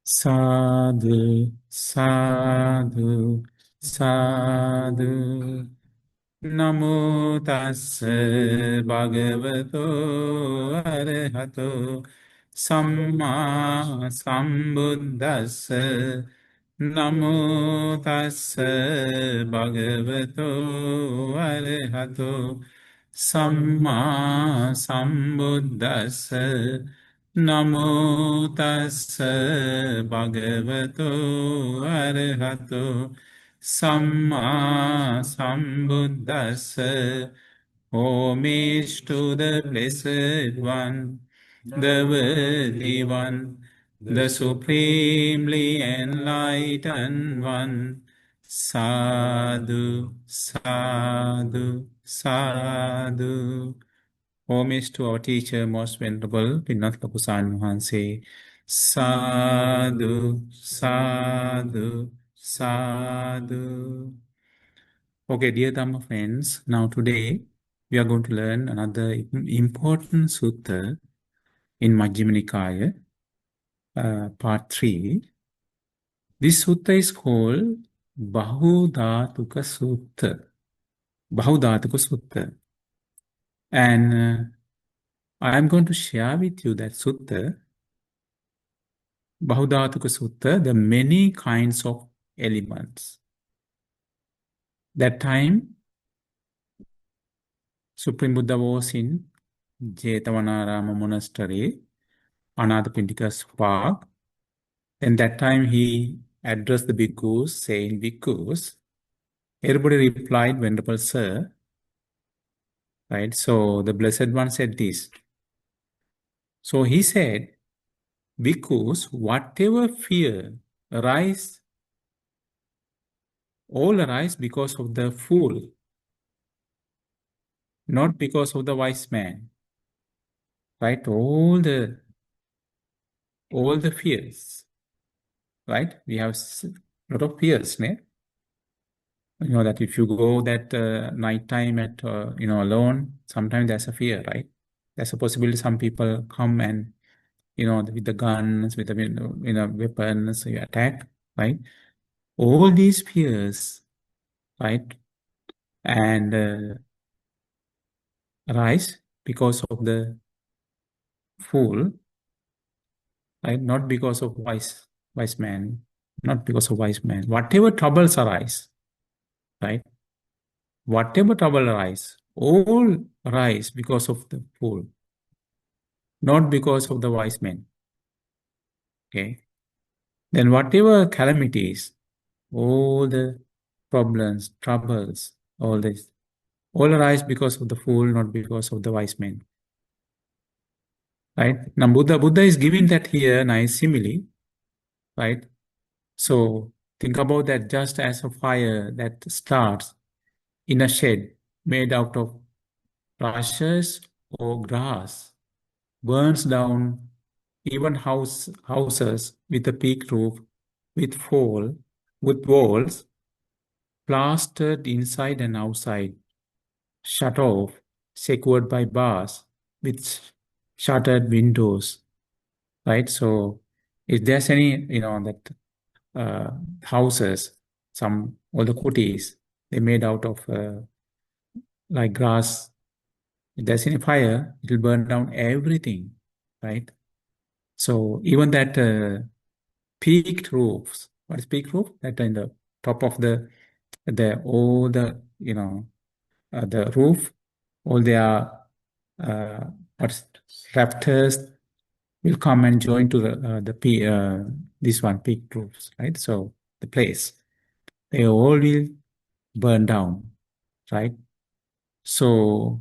Sadhu, sadhu, sadhu. Namo tassa bhagavato arahato samma sambuddhassa. Namo tassa bhagavato arahato samma sambuddhassa. Namo tassa bhagavato arahato Samma Sambuddhassa. Homage to the Blessed One, the Worthy One, the Supremely Enlightened One. Sadhu, sadhu, sadhu. Homage to our teacher, most venerable Pinnath Kapusan Mahanse. Sadhu, sadhu, sadhu. Okay, dear Dhamma friends, now today we are going to learn another important sutta in Majjhima Nikaya, part 3. This sutta is called Bahudhātuka Sutta. Bahudhātuka Sutta. And I am going to share with you that sutta, Bahudhātuka Sutta, the many kinds of elements. That time, Supreme Buddha was in Jetavanarama Monastery, Anathapindika Park. And that time he addressed the bhikkhus, saying, "Bhikkhus," everybody replied, "Venerable Sir." Right? So the Blessed One said this. So he said, "Bhikkhus, whatever fear arise, all arise because of the fool, not because of the wise man." Right? All the fears. Right? We have a lot of fears, né? You know that if you go that night time at alone, sometimes there's a fear, right? There's a possibility some people come and with the guns, with the weapons, you attack, right? All these fears, right, and arise because of the fool, right? Not because of wise man, not because of wise man. Whatever troubles arise, right? Whatever trouble arise, all arise because of the fool, not because of the wise man. Okay. Then whatever calamities, all the problems, troubles, all this, all arise because of the fool, not because of the wise man. Right? Now Buddha is giving that here nice simile, right? So think about that just as a fire that starts in a shed made out of rushes or grass, burns down even houses with a peaked roof, with walls plastered inside and outside, shut off, secured by bars with shuttered windows, right? So if there's any, that houses, all the kutis, they made out of like grass. If there's any fire, it will burn down everything, right? So even that peaked roofs, what is peaked roof? That in the top of all the, the roof, all their what's rafters will come and join to this one peaked roofs, right? So the place, they all will burn down, right? So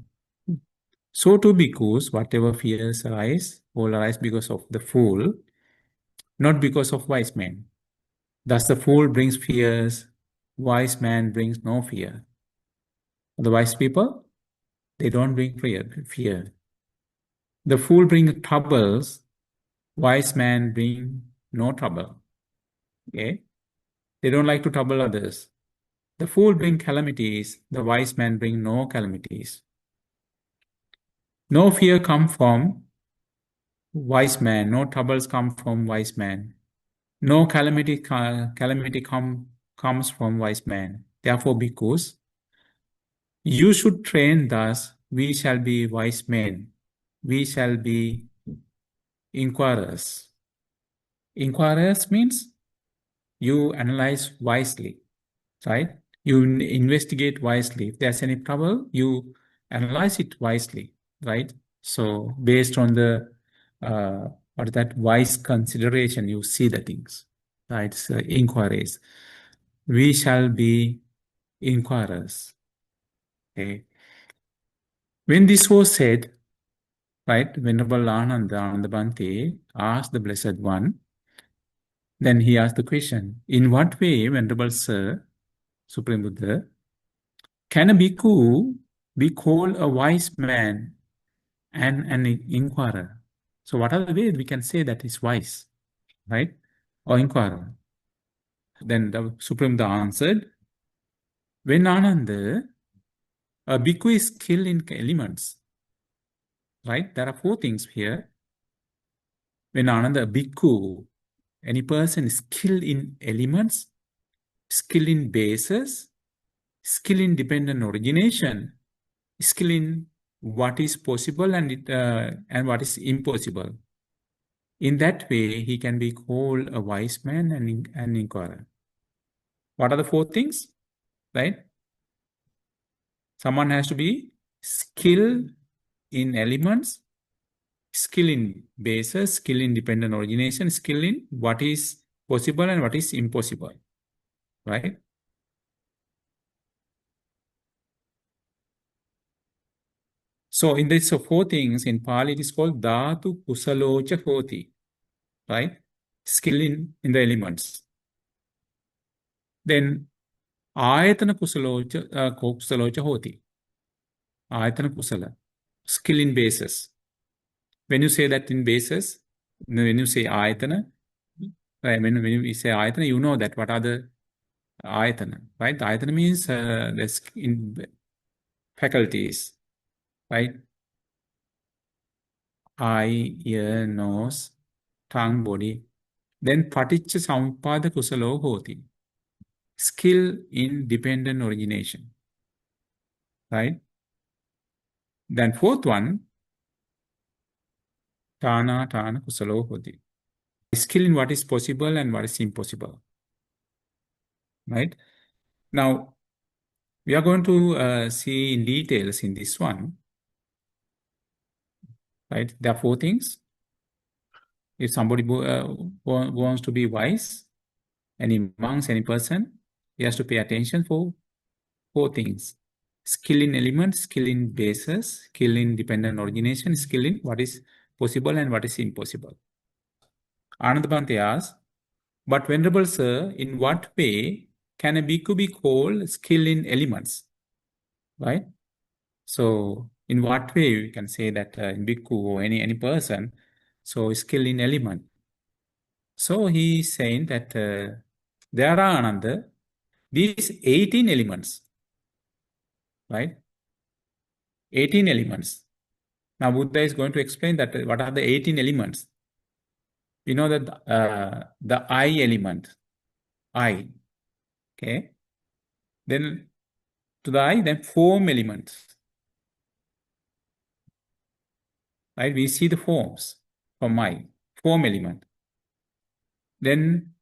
too because whatever fears arise, all arise because of the fool, not because of wise man. Thus the fool brings fears, wise man brings no fear. The wise people, they don't bring fear. The fool brings troubles, wise man bring no trouble. Okay? They don't like to trouble others. The fool bring calamities, the wise man bring no calamities. No fear come from wise man, no troubles come from wise man. No calamity comes from wise man. Therefore, bhikkhus, you should train thus, we shall be wise men. We shall be inquirers. Inquirers means you analyze wisely, right? You investigate wisely. If there's any trouble, you analyze it wisely, right? So based on the what is that wise consideration, you see the things, right? So inquiries. We shall be inquirers. Okay. When this was said, right, Venerable Ananda Bhante asked the Blessed One. Then he asked the question: in what way, Venerable Sir, Supreme Buddha, can a bhikkhu be called a wise man and an inquirer? So, what are the ways we can say that is wise, right? Or inquirer? Then the Supreme Buddha answered, when Ananda, a bhikkhu is skilled in elements, right? There are four things here. When Ananda, a bhikkhu, any person is skilled in elements, skilled in bases, skill in dependent origination, skill in what is possible and what is impossible. In that way, he can be called a wise man and an inquirer. What are the four things? Right? Someone has to be skilled in elements, skill in bases, skill in dependent origination, skill in what is possible and what is impossible. Right? So in these four things, in Pali, it is called Dhatu Kusalocha Hoti. Right? Skill in the elements. Then Ayatana Kusalocha Hoti. Ayatana Kusala. Skill in bases. When you say that in bases, when you say Ayatana, right, when you say Ayatana, you know that what are the Ayatana, right? The Ayatana means the in faculties, right? Eye, ear, nose, tongue, body. Then Paticca Samuppada Kusalo Hoti. Skill in dependent origination, right? Then fourth one, Tana Kusalo Hoti. Skill in what is possible and what is impossible, right? Now, we are going to see in details in this one, right? There are four things. If somebody wants to be wise, any monks, any person, he has to pay attention for four things. Skill in elements, skill in bases, skill in dependent origination, skill in what is possible and what is impossible. Anandabhante asks, but Venerable Sir, in what way can a bhikkhu be called skill in elements? Right? So, in what way we can say that in bhikkhu or any person, so skill in element. So, he is saying that there are another, these 18 elements, right? 18 elements. Now, Buddha is going to explain that what are the 18 elements. We know that the I element, I, okay? Then to the I, then form elements, right? We see the forms from I, form element. Then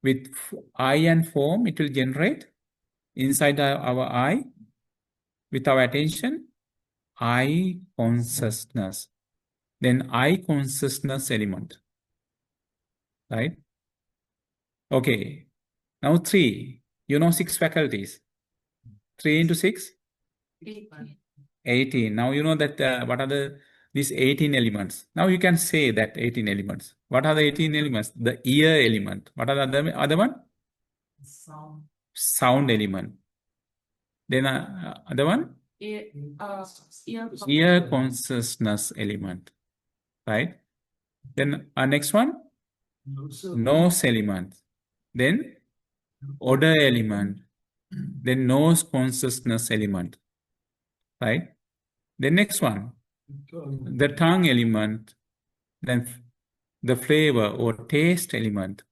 with I and form, it will generate inside our I, with our attention, I consciousness. Then I consciousness element, right? Okay. Now 3, you know 6 faculties. 3 into 6? 18. Now you know that what are these 18 elements. Now you can say that 18 elements. What are the 18 elements? The ear element. What are the other one? Sound element. Then other one? Ear consciousness element. Right? Then next one? Nose element. Then odor element. Then nose consciousness element. Right? The next one, the tongue element, then the flavor or taste element,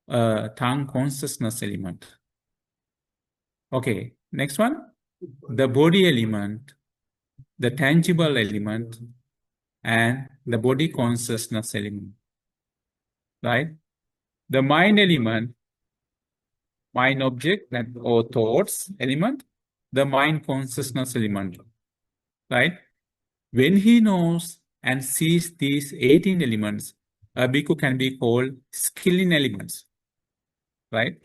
tongue consciousness element. Okay, next one, the body element, the tangible element, and the body consciousness element, right? The mind element, mind object that or thoughts element, the mind consciousness element, right? When he knows and sees these 18 elements, a bhikkhu can be called skill in elements, right?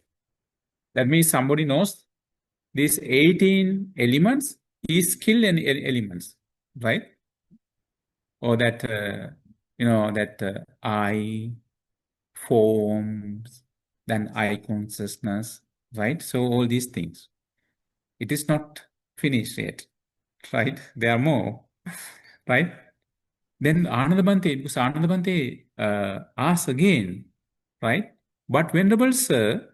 That means somebody knows these 18 elements is skill in elements, right? Or that, that I forms, then I consciousness, right? So all these things. It is not finished yet, right? There are more, right? Then Anandabhante, because Anandabhante asks again, right? But Venerable Sir,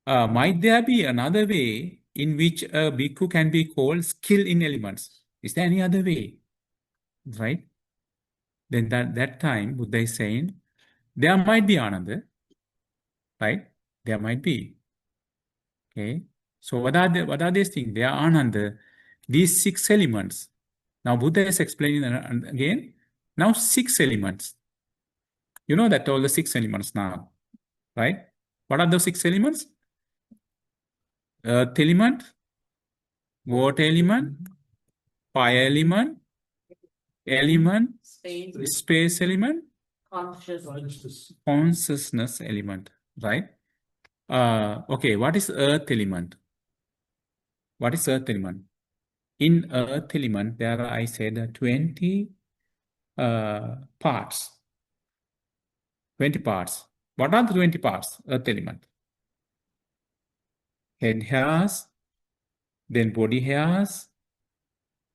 might there be another way in which a bhikkhu can be called skill in elements? Is there any other way, right? Then that time Buddha is saying, there might be another, right? There might be. Okay. So what are these things? They are another. These 6 elements. Now Buddha is explaining again. Now 6 elements. You know that all the 6 elements now, right? What are those 6 elements? Earth element, water element, fire element, space element, consciousness element, right? Okay, what is earth element? What is earth element? In earth element, there are, I said, 20 parts. 20 parts. What are the 20 parts? Earth element. Head hairs, then body hairs,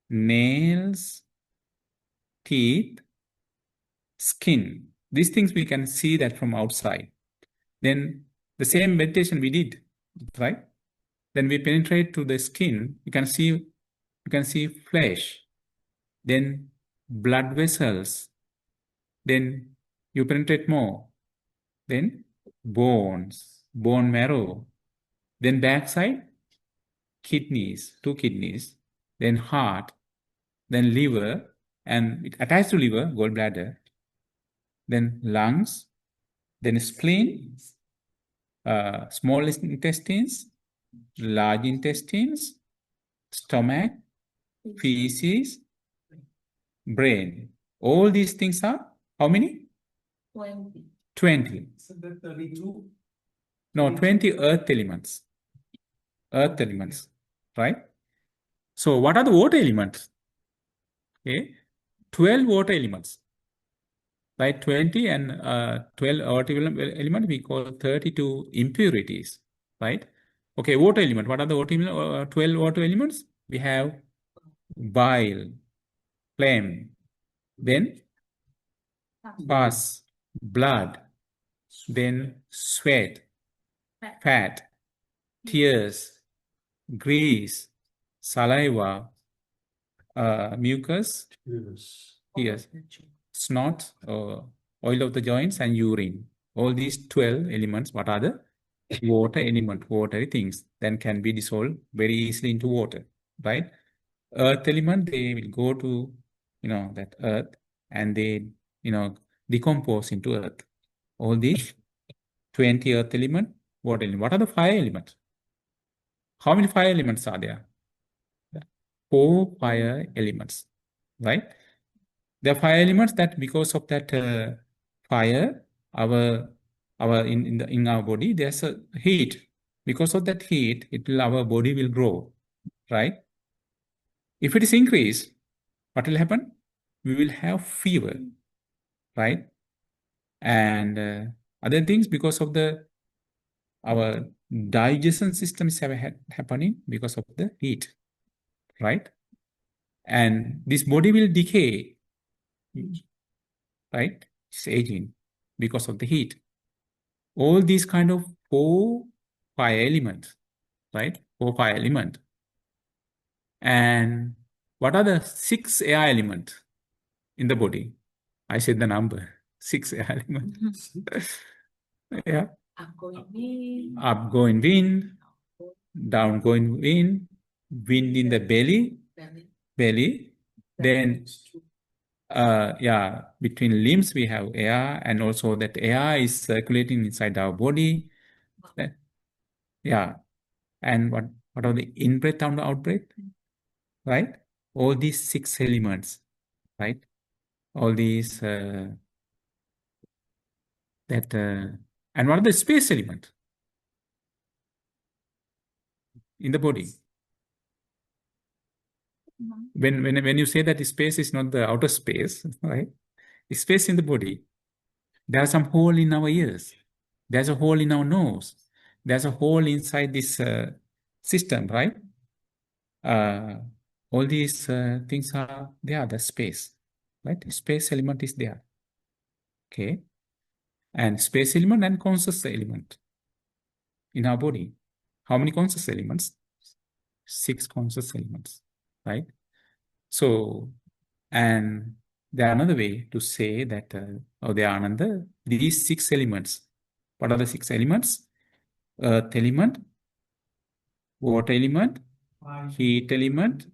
nails, teeth, skin. These things we can see that from outside. Then the same meditation we did, right? Then we penetrate to the skin. You can see flesh. Then blood vessels. Then you penetrate more. Then bones, bone marrow. Then backside, kidneys, 2 kidneys. Then heart. Then liver. And it attached to liver, gallbladder. Then lungs. Then spleen. Small intestines. Large intestines. Stomach. Feces. Brain. All these things are how many? 20. No, 20 earth elements. Earth elements, right? So what are the water elements? Okay, 12 water elements, right? 20 and 12 water element we call 32 impurities, right? Okay, water element. What are the 12 water elements? We have bile, phlegm, then pus, blood, then sweat, fat, tears, grease, saliva, mucus, tears, snot, oil of the joints, and urine. All these 12 elements, what are the water element, watery things, then can be dissolved very easily into water, right? Earth element, they will go to, that earth, and they, decompose into earth. All these 20 earth element, water element. What are the fire elements? How many fire elements are there? 4 fire elements, right? The fire elements that because of that fire, in our body, there's a heat. Because of that heat, our body will grow, right? If it is increased, what will happen? We will have fever, right? And other things because of our digestion system is happening because of the heat, right? And this body will decay, right? It's aging because of the heat. All these kind of 4 fire elements, right? 4 fire element. And what are the 6 air elements in the body? I said the number 6 air elements. Yeah. upgoing wind, downgoing wind, wind in the belly. Then, between limbs we have air, and also that air is circulating inside our body. Yeah, and what are the in-breath and out-breath, right? All these 6 elements, right? All these and what are the space element in the body? When you say that space is not the outer space, right? Space in the body. There are some hole in our ears. There's a hole in our nose. There's a hole inside this system, right? All these things are there, the space, right? Space element is there. Okay. And space element and conscious element in our body. How many conscious elements? 6 conscious elements, right? So, and there are another way to say that, these 6 elements. What are the 6 elements? Earth element, water element, heat element,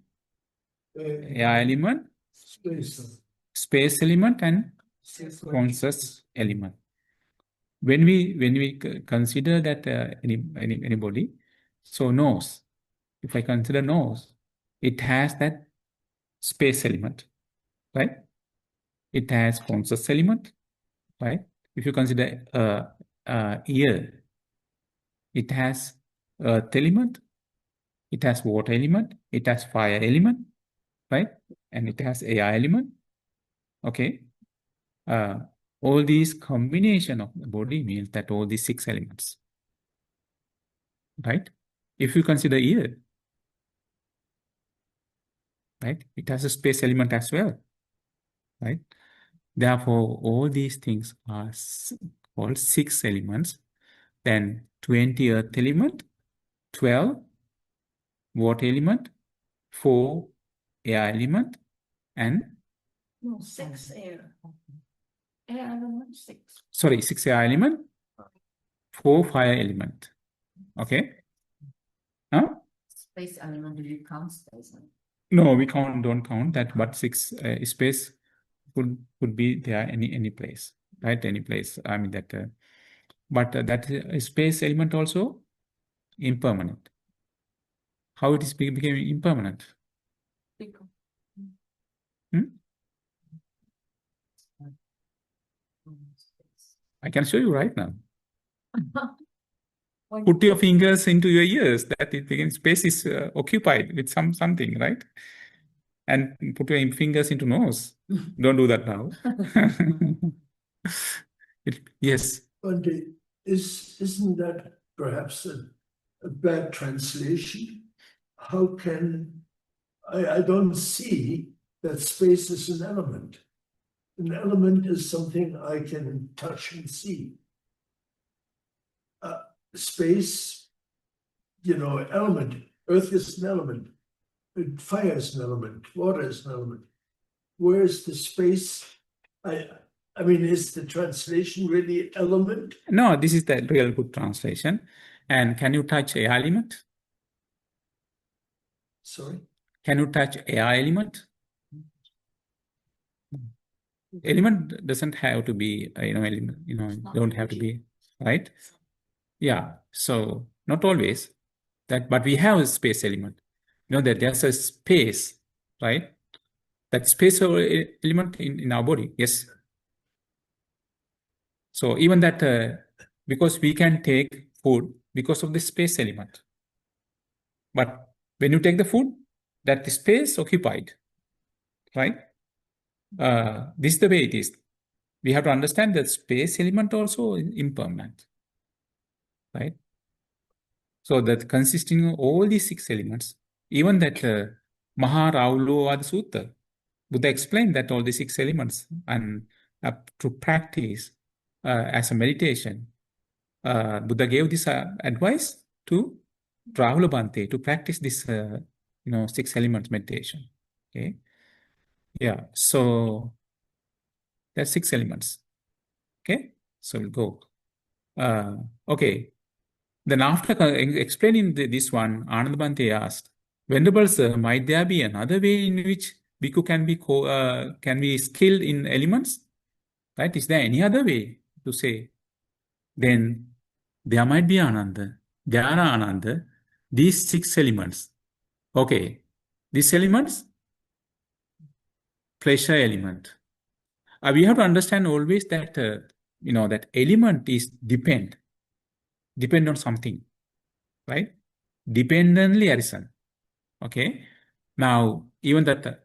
air element, space element, and conscious element. When we consider that anybody, so nose, if I consider nose, it has that space element, right? It has conscious element, right? If you consider ear, it has earth element, it has water element, it has fire element, right? And it has air element. Okay. All these combination of the body means that all these 6 elements, right? If you consider ear, right, it has a space element as well, right? Therefore, all these things are called 6 elements. Then 20 earth element, 12 water element, 4 air element, and 6 air. Air element 6. sorry, 6 air element, 4 fire element. Okay. Huh? Space element, do you count space element? No, we don't count that, but 6 space could be there any place, right? Any place. I mean that, but that space element also impermanent. How it is became impermanent? Hmm? I can show you right now. Put your fingers into your ears. That it begins. Space is occupied with something, right? And put your fingers into nose. Don't do that now. Yes. Bhante, isn't that perhaps a bad translation? How can I don't see that space is an element. An element is something I can touch and see. Space, element. Earth is an element. Fire is an element. Water is an element. Where's the space? I mean, is the translation really element? No, this is the real good translation. And can you touch air element? Sorry? Can you touch air element? Element doesn't have to be, element, don't have to be, right? Yeah. So not always that, but we have a space element. That there's a space, right? That space element in our body. Yes. So even that, because we can take food because of the space element. But when you take the food, that space occupied, right? This is the way it is. We have to understand that space element also is impermanent, right? So that consisting of all these 6 elements, even that Maharauluvada Sutta, Buddha explained that all the 6 elements and to practice as a meditation, Buddha gave this advice to Rahula Bhante to practice this, 6 elements meditation. Okay. Yeah. So there's 6 elements. Okay. So we'll go. Okay. Then after explaining this one, Anandabhante asked, Venerable Sir, might there be another way in which bhikkhu can be skilled in elements? Right? Is there any other way to say? Then there might be Ananda. There are Ananda. These 6 elements. Okay. These elements, pleasure element. We have to understand always that, that element is depend on something, right? Dependently arisen. Okay. Now, even that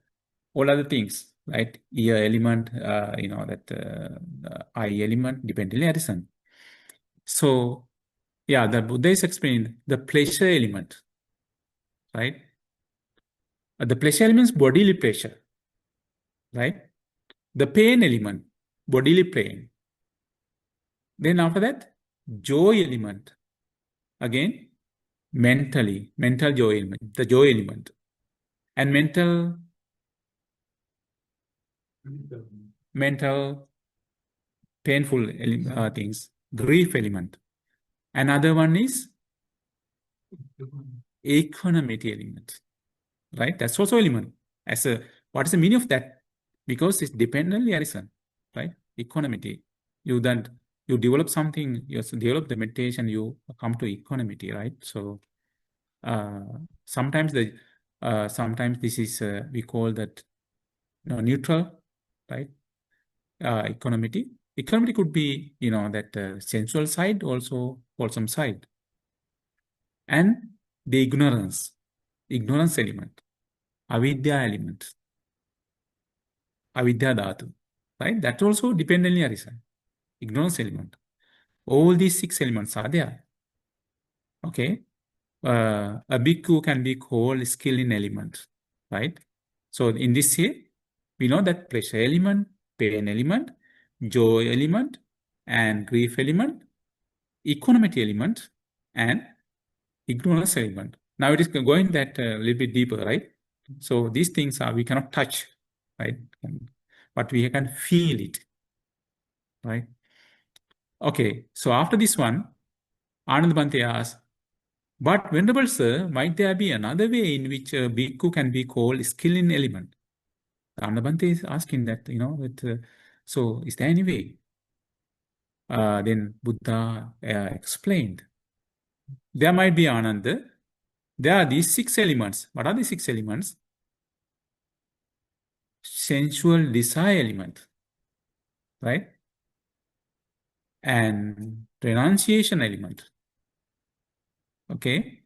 all other things, right? Ear element, eye element, dependently arisen. So, yeah, the Buddha is explaining the pleasure element, right? The pleasure element is bodily pleasure, right? The pain element, bodily pain. Then after that, joy element. Again, mental joy element, the joy element. And mental painful things, grief element. Another one is equanimity element, right? That's also element. What is the meaning of that? Because it's dependently arisen, right? Equanimity. You develop something, you develop the meditation, you come to equanimity, right? So sometimes this is we call that neutral, right? Equanimity. Equanimity could be that sensual side, also wholesome side, and the ignorance element, avidya element, avidya dhatu, right? That also dependently arisen, ignorance element. All these 6 elements are there. Okay. A bhikkhu can be called skill in element, right? So in this way, we know that pleasure element, pain element, joy element, and grief element, equanimity element, and ignorance element. Now it is going that a little bit deeper, right? So these things we cannot touch, right? But we can feel it, right? Okay, so after this one, Anand Bhante asks, but Venerable Sir, might there be another way in which a bhikkhu can be called skill in element? Anand Bhante is asking that, so is there any way? Then Buddha explained, there might be Ananda. There are these 6 elements. What are the 6 elements? Sensual desire element, right? And renunciation element. Okay.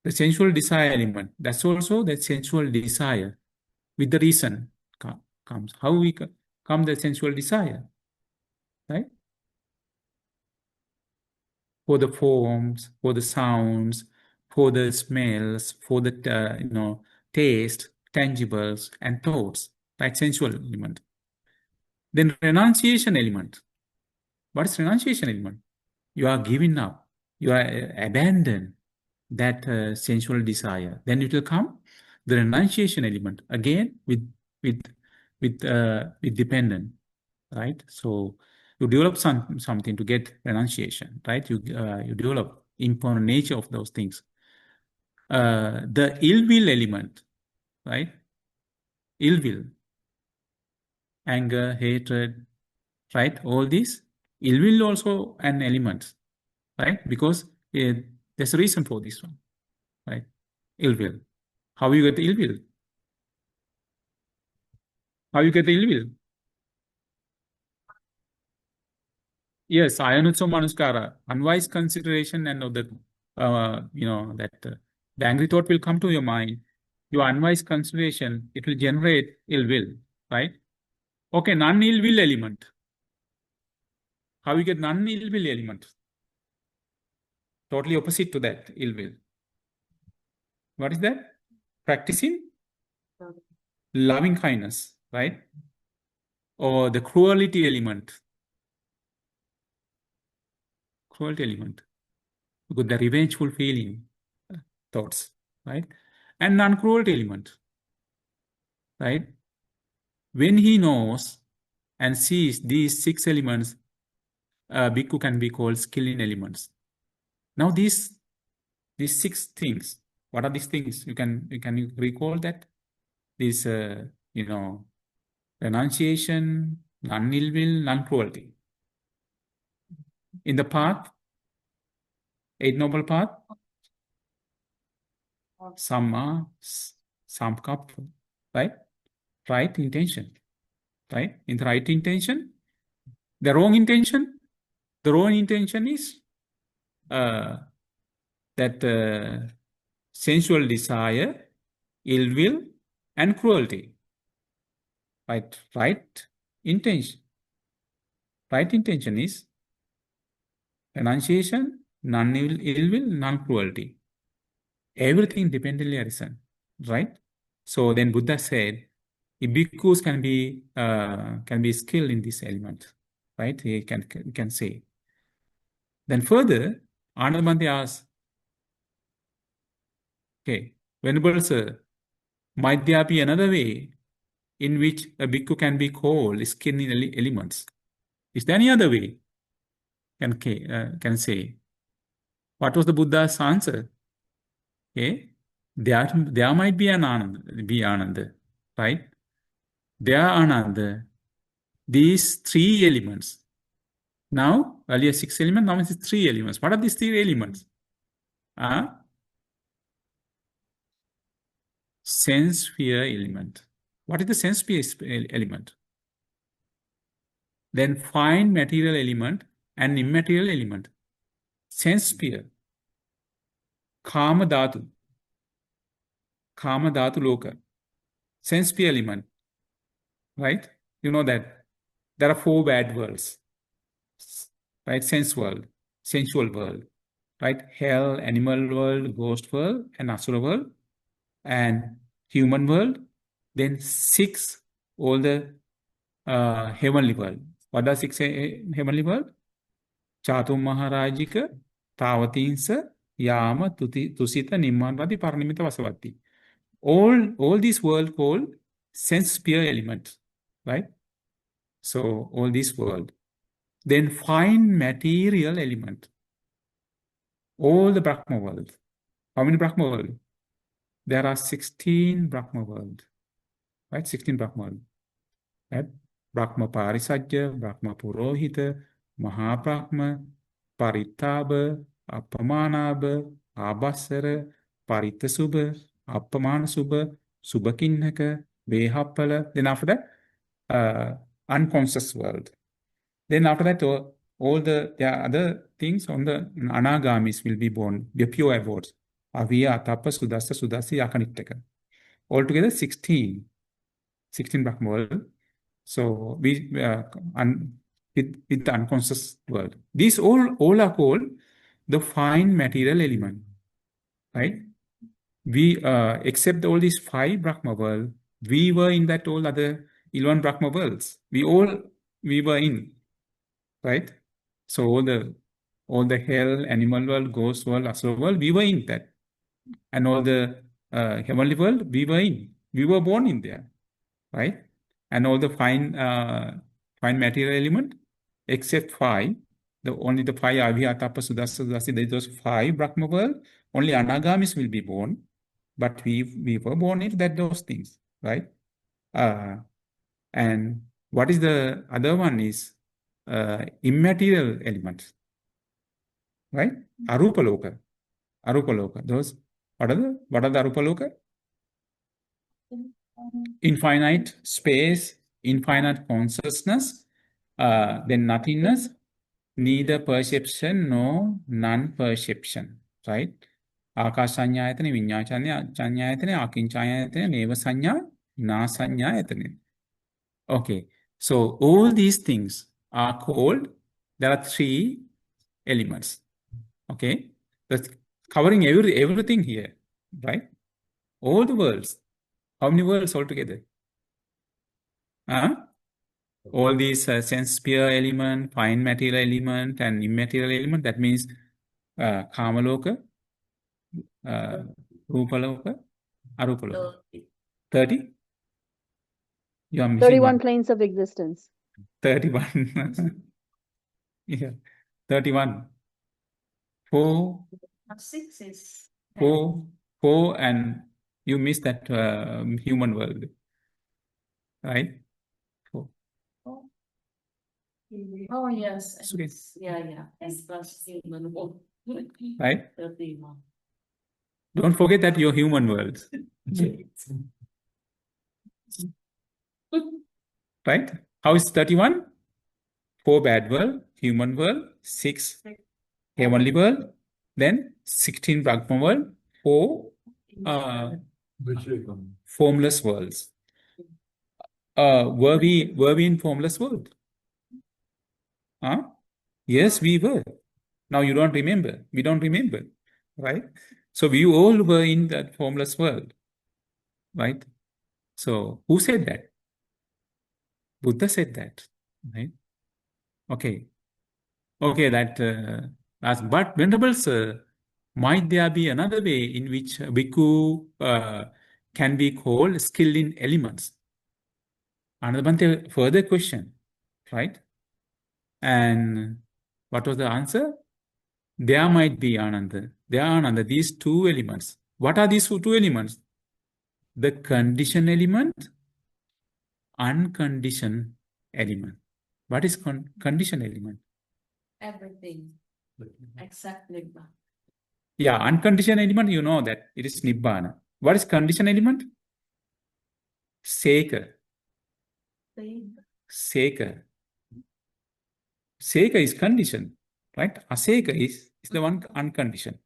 The sensual desire element, that's also the sensual desire with the reason comes. How we come the sensual desire, right? For the forms, for the sounds, for the smells, for the, taste, tangibles, and thoughts, right? Sensual element. Then renunciation element. What is renunciation element? You are giving up. You are abandoned that sensual desire. Then it will come the renunciation element again with dependent, right? So you develop something to get renunciation, right? You develop impermanent nature of those things. The ill will element, right? Ill will, anger, hatred, right? All these ill will also an element, right? Because there's a reason for this one, right? Ill will. How you get the ill will? How you get the ill will? Yes, Ayanutsa Manuskara, unwise consideration and the the angry thought will come to your mind. Your unwise consideration, it will generate ill will, right? Okay, non-ill will element. How you get non-ill will element? Totally opposite to that ill will. What is that? Practicing loving kindness, right? Or the cruelty element. Cruelty element. Because the revengeful feeling thoughts, right? And non-cruelty element, right? When he knows and sees these 6 elements bhikkhu can be called skilled in elements. Now these 6 things, what are these things? Can you recall that? This, renunciation, non-ill will, non-cruelty. In the path, 8 noble path, samma sankappa, right? Right intention, right? In the right intention, the wrong intention is that sensual desire, ill will, and cruelty. Right intention. Right intention is renunciation, non-ill will, non-cruelty. Everything dependently arisen, right? So then Buddha said, if bhikkhus can be skilled in this element, right? He can say. Then further, Anandabandhi asks, okay, Venerable Sir, might there be another way in which a bhikkhu can be called skilled in elements? Is there any other way? Can say. What was the Buddha's answer? Okay, there might be an Ananda, right? There are Ananda. These 3 elements. Now, earlier 6 elements, now it's 3 elements. What are these 3 elements? Sense sphere element. What is the sense sphere element? Then fine material element and immaterial element. Sense sphere. Kama dhatu loka. Sense sphere element. Right? You know that there are 4 bad worlds. Right? Sense world, sensual world. Right? Hell, animal world, ghost world, and asura world, and human world. Then 6, all the heavenly world. What are 6 heavenly world? Chatum Maharajika, Tavatinsa, Yama, Tusita, Nimmanvati, Paranimita Vasavati. All these world called sense sphere elements, right? So all this world. Then fine material element. All the Brahma world. How many Brahma world? There are 16 Brahma world. Right? 16 Brahma world. Right? Brahma Parisajya, Brahma Purohita, Mahabrahma, Paritaba, Apamanaba, Abasara, Paritasubha, Apamanasubha, Subhakinnaka, Behapala. Then after that, unconscious world. Then after that, all there are other things on the anagamis will be born, the pure abodes. Aviya, Atapa, Sudasa, Sudasi, Akanittaka. Altogether 16 Brahma world. So we with the unconscious world. These all are called the fine material element, right? We except all these 5 Brahma world, we were in that all other 11 Brahma worlds. We were in, right? So all the hell, animal world, ghost world, asura world, we were in that, and all the heavenly world, we were in. We were born in there, right? And all the fine material element, except 5, only the 5 Aviyatapa, Sudasa, Sudasi, those 5 Brahma world, only Anagamis will be born, but we were born in those things, right? And what is the other one is immaterial elements, right? Arupaloka. Those, what are the Arupaloka? Infinite space, infinite consciousness, then nothingness, neither perception nor non-perception, right? Akasanyayatane, vinyachanyayatane, akinchayatane, neva sanya, na sanyayatane. Okay, so all these things are called, there are 3 elements. Okay, that's covering everything here, right? All the worlds. How many worlds altogether? All these sense sphere element, fine material element, and immaterial element. That means Kamaloka, Rupaloka, Arupaloka. 30? You are missing 31 one. planes of existence. 31. Yeah. 31. 4, 6 is 4, 4, and you missed that human world, right? 4. Oh, yes. It's okay. Yeah. S plus human world. Right? 31. Don't forget that you're human world, right? How is 31? 4 bad world, human world, 6 heavenly world, then 16 Brahma world, 4 formless worlds. Were we in formless world? Huh? Yes, we were. Now you don't remember. We don't remember, right? So we all were in that formless world, right? So who said that? Buddha said that, right? Okay. Okay, but Venerable Sir, might there be another way in which bhikkhu can be called skilled in elements? Another further question, right? And what was the answer? There might be Ananda. There are Ananda, these two elements. What are these two elements? The conditioned element, unconditioned element. What is conditioned element? Everything. Exactly. Yeah, unconditioned element, you know that it is Nibbana. What is conditioned element? Seka. Seka. Seka is conditioned, right? Aseka is the one unconditioned.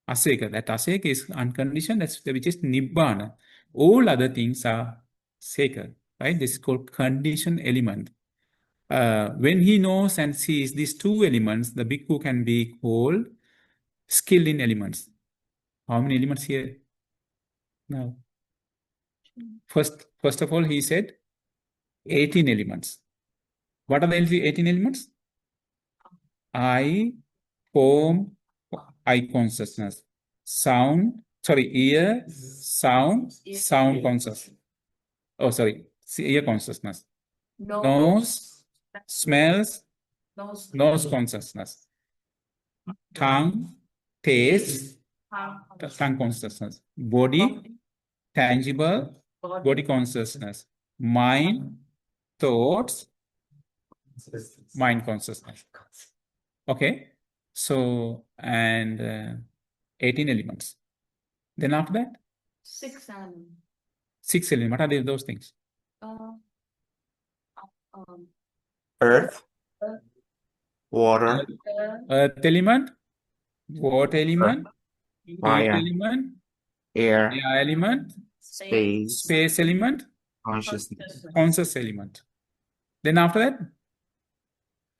Aseka, that aseka is unconditioned, which is Nibbana. All other things are seka, right? This is called conditioned element. When he knows and sees these two elements, the bhikkhu can be called skilled in elements. How many elements here? Now, first of all, he said 18 elements. What are the 18 elements? Eye, form, eye consciousness. Ear, sound consciousness. Oh, sorry, ear consciousness. Nose, smells, nose consciousness. Tongue, taste, tongue consciousness. Body, tangible, body consciousness. Mind, thoughts, mind consciousness. Okay. So, and 18 elements. Then after that? 6 elements. 6 elements. What are those things? Earth, water, Earth element, water element, fire, heat element, air, air element, space, space element, consciousness, conscious element. Then after that,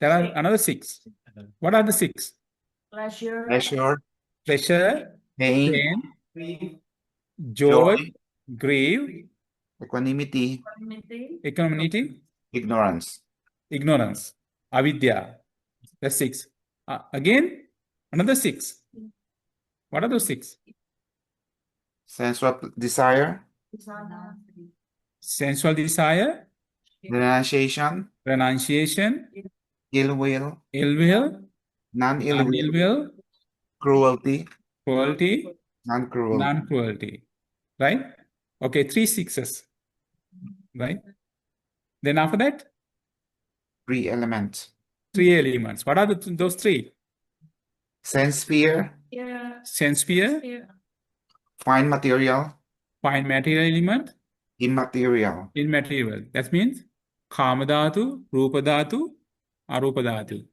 there are another 6. What are the 6? pleasure, Pleasure, pain, pain, joy, joy, grief, equanimity, equanimity, ignorance, ignorance, avidya. That's 6. Again, another 6. What are those 6? sensual desire, Sensual desire, renunciation, renunciation, ill will, ill will, non-ill ill will, will, cruelty, cruelty, non-cruelty, non-cruelty. Right? Okay, 3 6s. Right? Then after that, 3 elements, 3 elements. What are those 3? sense sphere, Sense sphere, fine material, fine material element, immaterial, immaterial. That means Kama dhatu, Rupa dhatu, Arupa dhatu.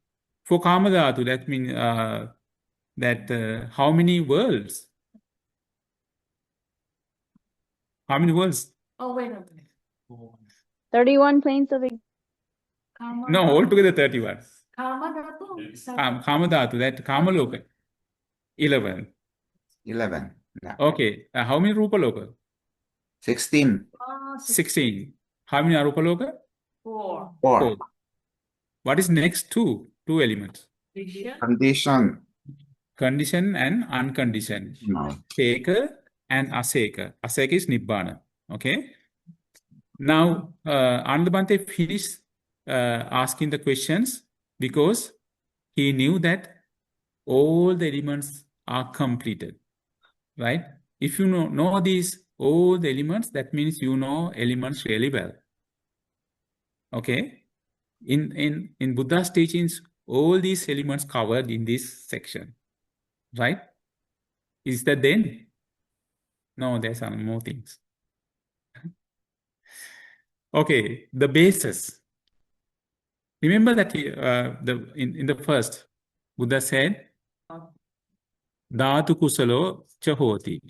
For Kama dhatu, that means how many worlds? How many worlds? Oh, wait a minute. 31 planes of No, altogether 31. Kama dhatu. Kama dhatu, that Kama loka, 11. 11, yeah. Okay, how many Rupa loka? 16, 16. How many Arupa loka? 4. 4, What is next? Two elements. condition, Condition and unconditioned. no. Seka and aseka. Aseka is Nibbana. Okay. Now, Anandabhante finished asking the questions because he knew that all the elements are completed, right? If you know these all the elements, that means you know elements really well. Okay? In Buddha's teachings, all these elements covered in this section, right? Is that then? No, there's some more things. Okay, the basis. Remember that in the first, Buddha said, Dhātu kusalo ca hoti.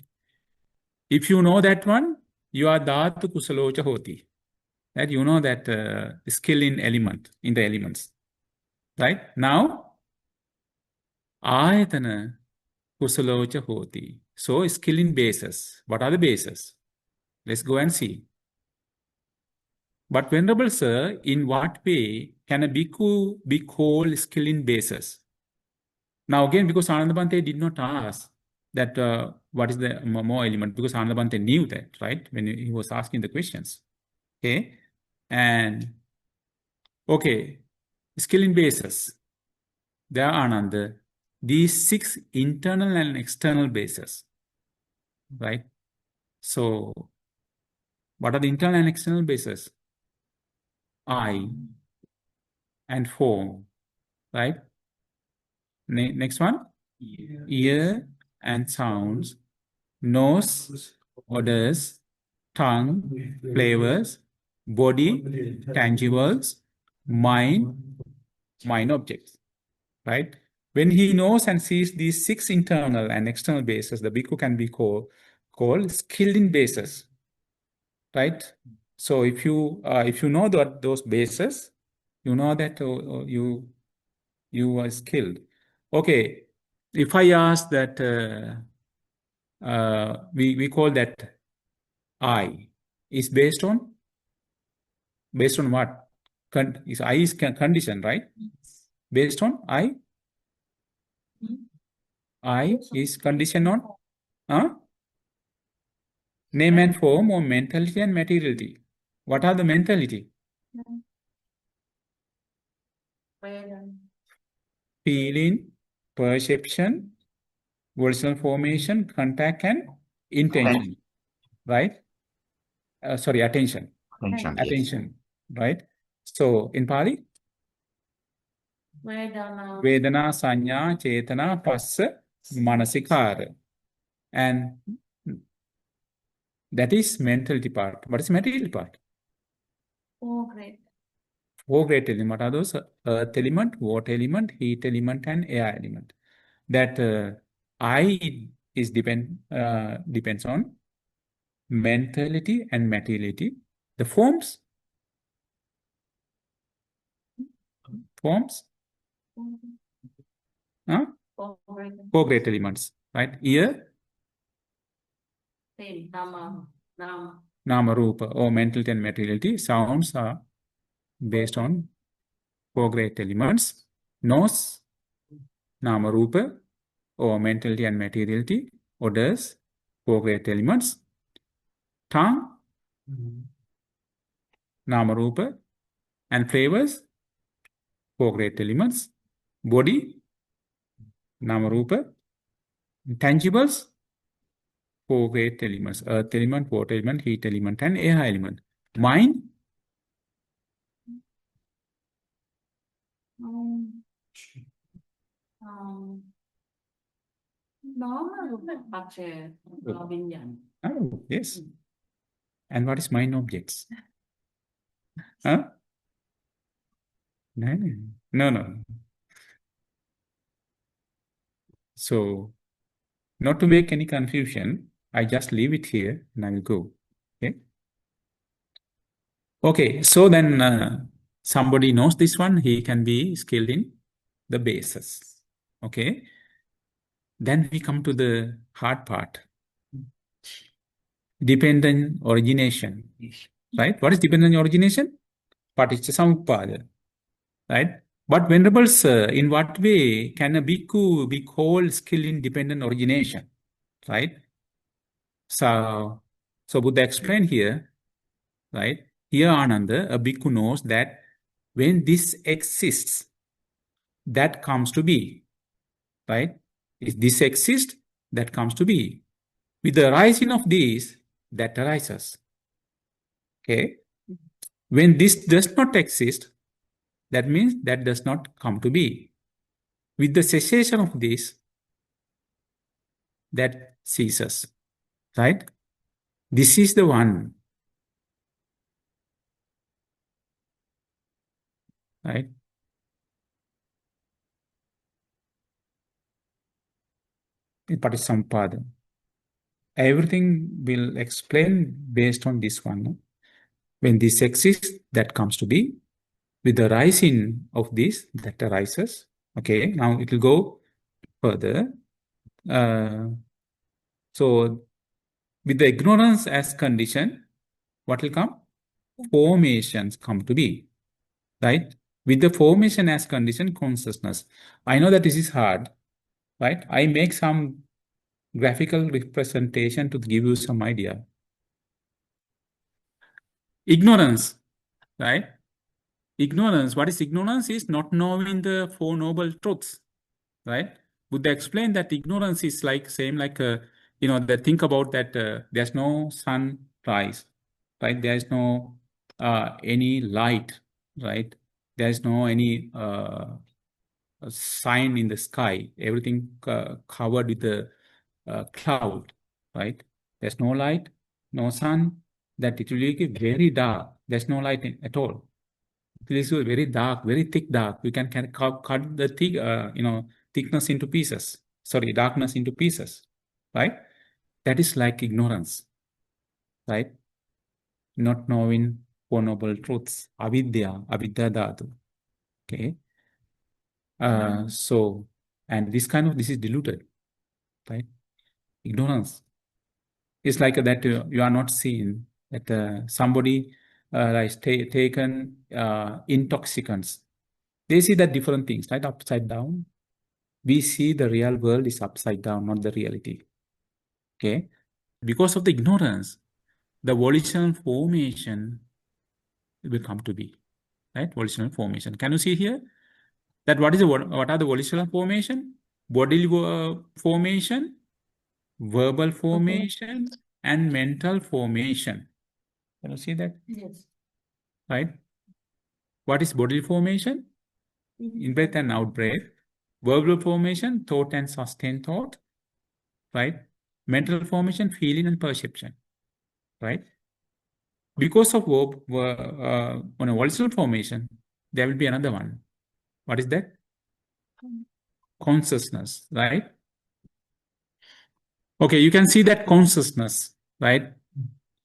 If you know that one, you are Dhātu kusalo ca hoti. That you know that skill in the elements. Right? Now, ayatana kusalo ca hoti. So, skill in bases. What are the bases? Let's go and see. But Venerable Sir, in what way can a bhikkhu be called skill in bases? Now again, because Anandabhante did not ask that what is the more element, because Anandabhante knew that, right? When he was asking the questions. Okay. And okay, skill in bases. There are Ananda, these 6 internal and external bases. Right? So what are the internal and external bases? Eye and form, right? Next one, ear and sounds, nose, odors, tongue, flavors, body, tangibles, mind objects, right? When he knows and sees these 6 internal and external bases, the bhikkhu can be called skilled in bases, right? So if you know those bases, you know that you are skilled. Okay, if I ask that we call that I is based on what? Is I is condition, right? Based on I is condition on name and form or mentality and materiality. What are the mentality? Feeling, perception, volitional formation, contact, and intention, right? Sorry, attention. Attention. Yes. Attention, right? So in Pali, Vedana. Vedana, Sanya, Chetana, Passa, Manasikara. And that is mentality part. What is material part? Oh, great. 4 great elements. What are those? Earth element, water element, heat element, and air element. That I is depends on mentality and materiality. The forms, huh? Oh, great. 4 great elements, right? Ear, Same. Nama. Nama Rupa, or mentality and materiality. Sounds are based on 4 great elements. Nose, Nama Rupa, or mentality and materiality. Odors, 4 great elements. Tongue, Nama Rupa, and flavors, 4 great elements. Body, Nama Rupa. Tangibles, 4 great elements: earth element, water element, heat element, and air element. Mind, Nó là bạc trẻ vào bình nhận. oh, yes. And what is mind objects? Huh? No. So, not to make any confusion, I just leave it here and I will go. Okay. Okay. So then somebody knows this one, he can be skilled in the bases. Okay. Then we come to the hard part. Dependent origination. Right? What is dependent origination? Paticca right? But Venerable Sir, in what way can a bhikkhu be called skill in dependent origination? Right? So Buddha explained here, right? Here Ananda, a bhikkhu knows that when this exists, that comes to be, right? If this exists, that comes to be. With the rising of this, that arises. Okay? When this does not exist, that means that does not come to be. With the cessation of this, that ceases, right? This is the one, right? In Patisampada. Everything will explain based on this one. No? When this exists, that comes to be. With the rising of this, that arises. Okay, now it will go further. So, with the ignorance as condition, what will come? Formations come to be, right? With the formation as condition, consciousness. I know that this is hard, right? I make some graphical representation to give you some idea. Ignorance, right? Ignorance, what is ignorance? Is not knowing the Four Noble Truths, right? Buddha explained that ignorance is like same like, that think about that there's no sunrise, right? There's no any light, right? There's no any sign in the sky. Everything covered with the cloud, right? There's no light, no sun. That it will be very dark. There's no light at all. This is very dark, very thick dark. You can cut the thick, thickness into pieces. Sorry, darkness into pieces, right? That is like ignorance, right? Not knowing Four Noble Truths, avidya dhatu. Okay. So, and this is diluted, right? Ignorance. It's like that you are not seeing that somebody is taken intoxicants. They see that different things, right? Upside down. We see the real world is upside down, not the reality. Okay? Because of the ignorance, the volitional formation will come to be, right? Volitional formation. Can you see here that what are the volitional formation? Bodily formation, verbal formation, and mental formation. Can you see that? Yes. Right? What is bodily formation? In-breath and out-breath. Verbal formation, thought and sustained thought. Right? Mental formation, feeling and perception. Right? Because of volitional formation, there will be another one. What is that? Consciousness, right? Okay, you can see that consciousness, right?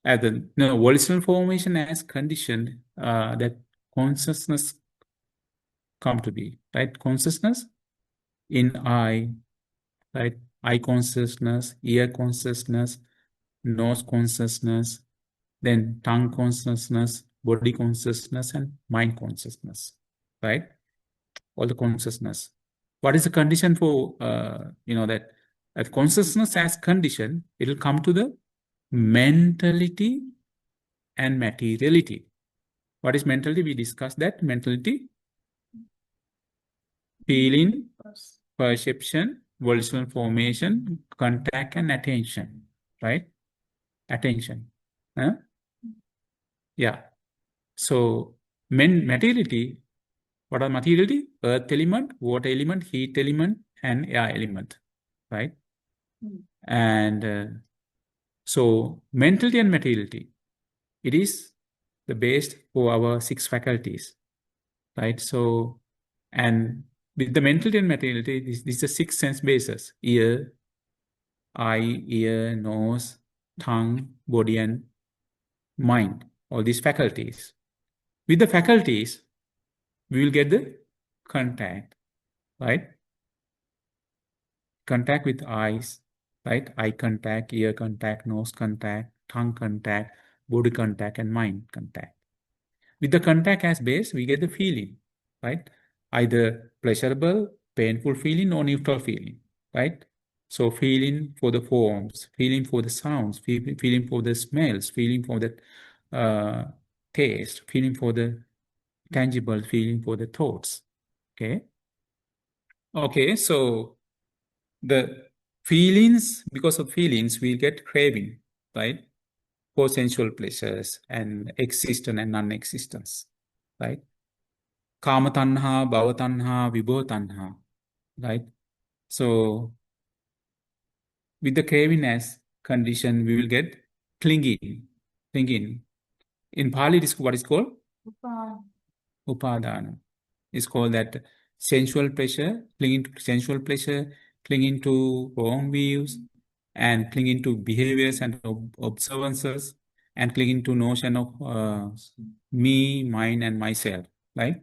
As the volitional formation as conditioned that consciousness come to be, right? Consciousness in eye, right? Eye consciousness, ear consciousness, nose consciousness, then tongue consciousness, body consciousness, and mind consciousness, right? All the consciousness. What is the condition for, that consciousness as condition, it will come to the mentality and materiality. What is mentality? We discussed that. Mentality, feeling, perception, volitional formation, contact, and attention, right? Attention. Huh? Yeah. So, materiality, what are materiality? Earth element, water element, heat element, and air element, right? And so, mentality and materiality, it is the base for our 6 faculties, right? So, and with the mentality and materiality, this is the 6 sense bases: ear, eye, ear, nose, tongue, body, and mind. All these faculties. With the faculties, we will get the contact, right? Contact with eyes, right? Eye contact, ear contact, nose contact, tongue contact, body contact, and mind contact. With the contact as base, we get the feeling, right? Either pleasurable, painful feeling, or neutral feeling, right? So feeling for the forms, feeling for the sounds, feeling for the smells, feeling for the taste, feeling for the tangible, feeling for the thoughts, okay? Okay, so the feelings, because of feelings, we get craving, right? For sensual pleasures and existence and non-existence, right? Kama tanha, bhava tanha, vibhava tanha, right? So with the craving as condition, we will get clinging, clinging. In Pali, it is what is called upadana. It's called that sensual pleasure, clinging to sensual pleasure, clinging to wrong views, and clinging to behaviors and observances, and clinging to notion of me, mine, and myself, right?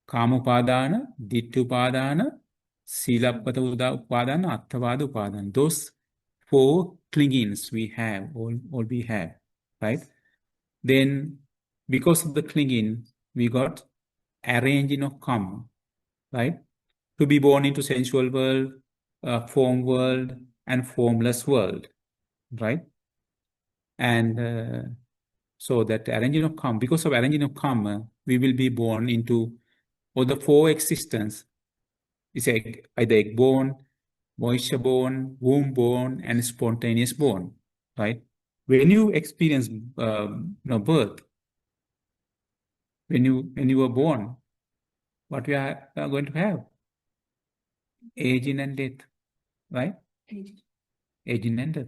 Kamupadana, Dittupadana, Silappata Upadana, Attavada Upadana. Those four clingings we have, all we have, right? Then, because of the clinging, we got arranging of karma, right? To be born into sensual world, form world, and formless world, right? And so that arranging of karma, because of arranging of karma, we will be born into all the four existence. It's either egg born, moisture born, womb born, and spontaneous born, right? When you experience birth, when you were born, what we are going to have? Aging and death, right? Aging and death,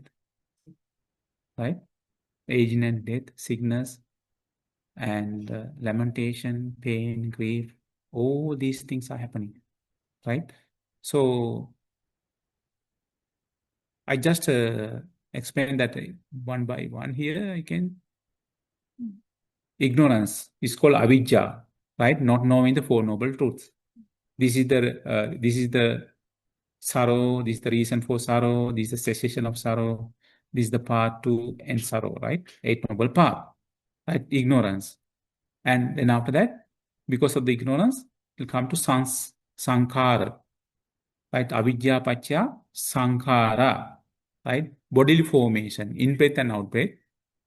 right? Aging and death, sickness, and lamentation, pain, grief, all these things are happening, right? So I just explained that one by one here. I can. Ignorance is called avidya, right? Not knowing the Four Noble Truths. This is the sorrow. This is the reason for sorrow. This is the cessation of sorrow. This is the path to end sorrow, right? Eight Noble Path, right? Ignorance. And then after that, because of the ignorance, you'll come to sankhara, right? Avidya pacha sankhara, right? Bodily formation, in-breath and out-breath.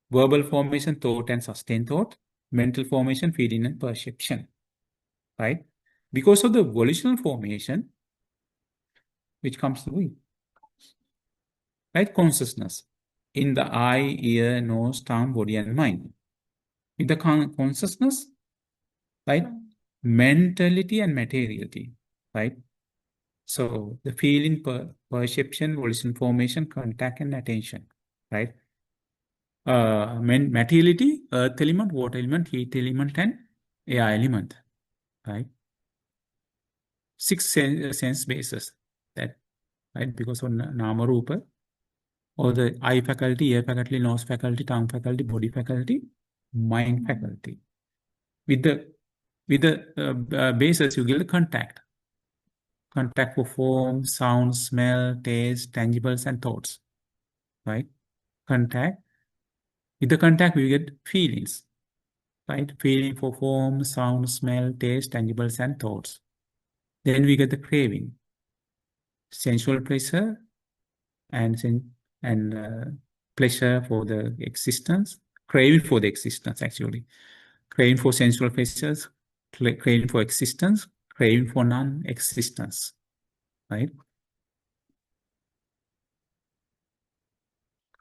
Verbal formation, thought and sustained thought. Mental formation, feeling and perception, right? Because of the volitional formation, which comes to it, right? Consciousness in the eye, ear, nose, tongue, body, and mind. With the consciousness, right? Mentality and materiality, right? So the feeling, perception, volition formation, contact, and attention, right? Materiality, earth element, water element, heat element, and air element, right? Six sense bases, that, right? Because of nama rupa, or the eye faculty, ear faculty, nose faculty, tongue faculty, body faculty, mind faculty. With the bases, you get the contact for form, sound, smell, taste, tangibles, and thoughts, right? Contact. With the contact, we get feelings, right? Feeling for form, sound, smell, taste, tangibles, and thoughts. Then we get the craving, sensual pleasure, and pleasure for the existence, craving for the existence, actually. Craving for sensual pleasures, craving for existence, craving for non-existence, right?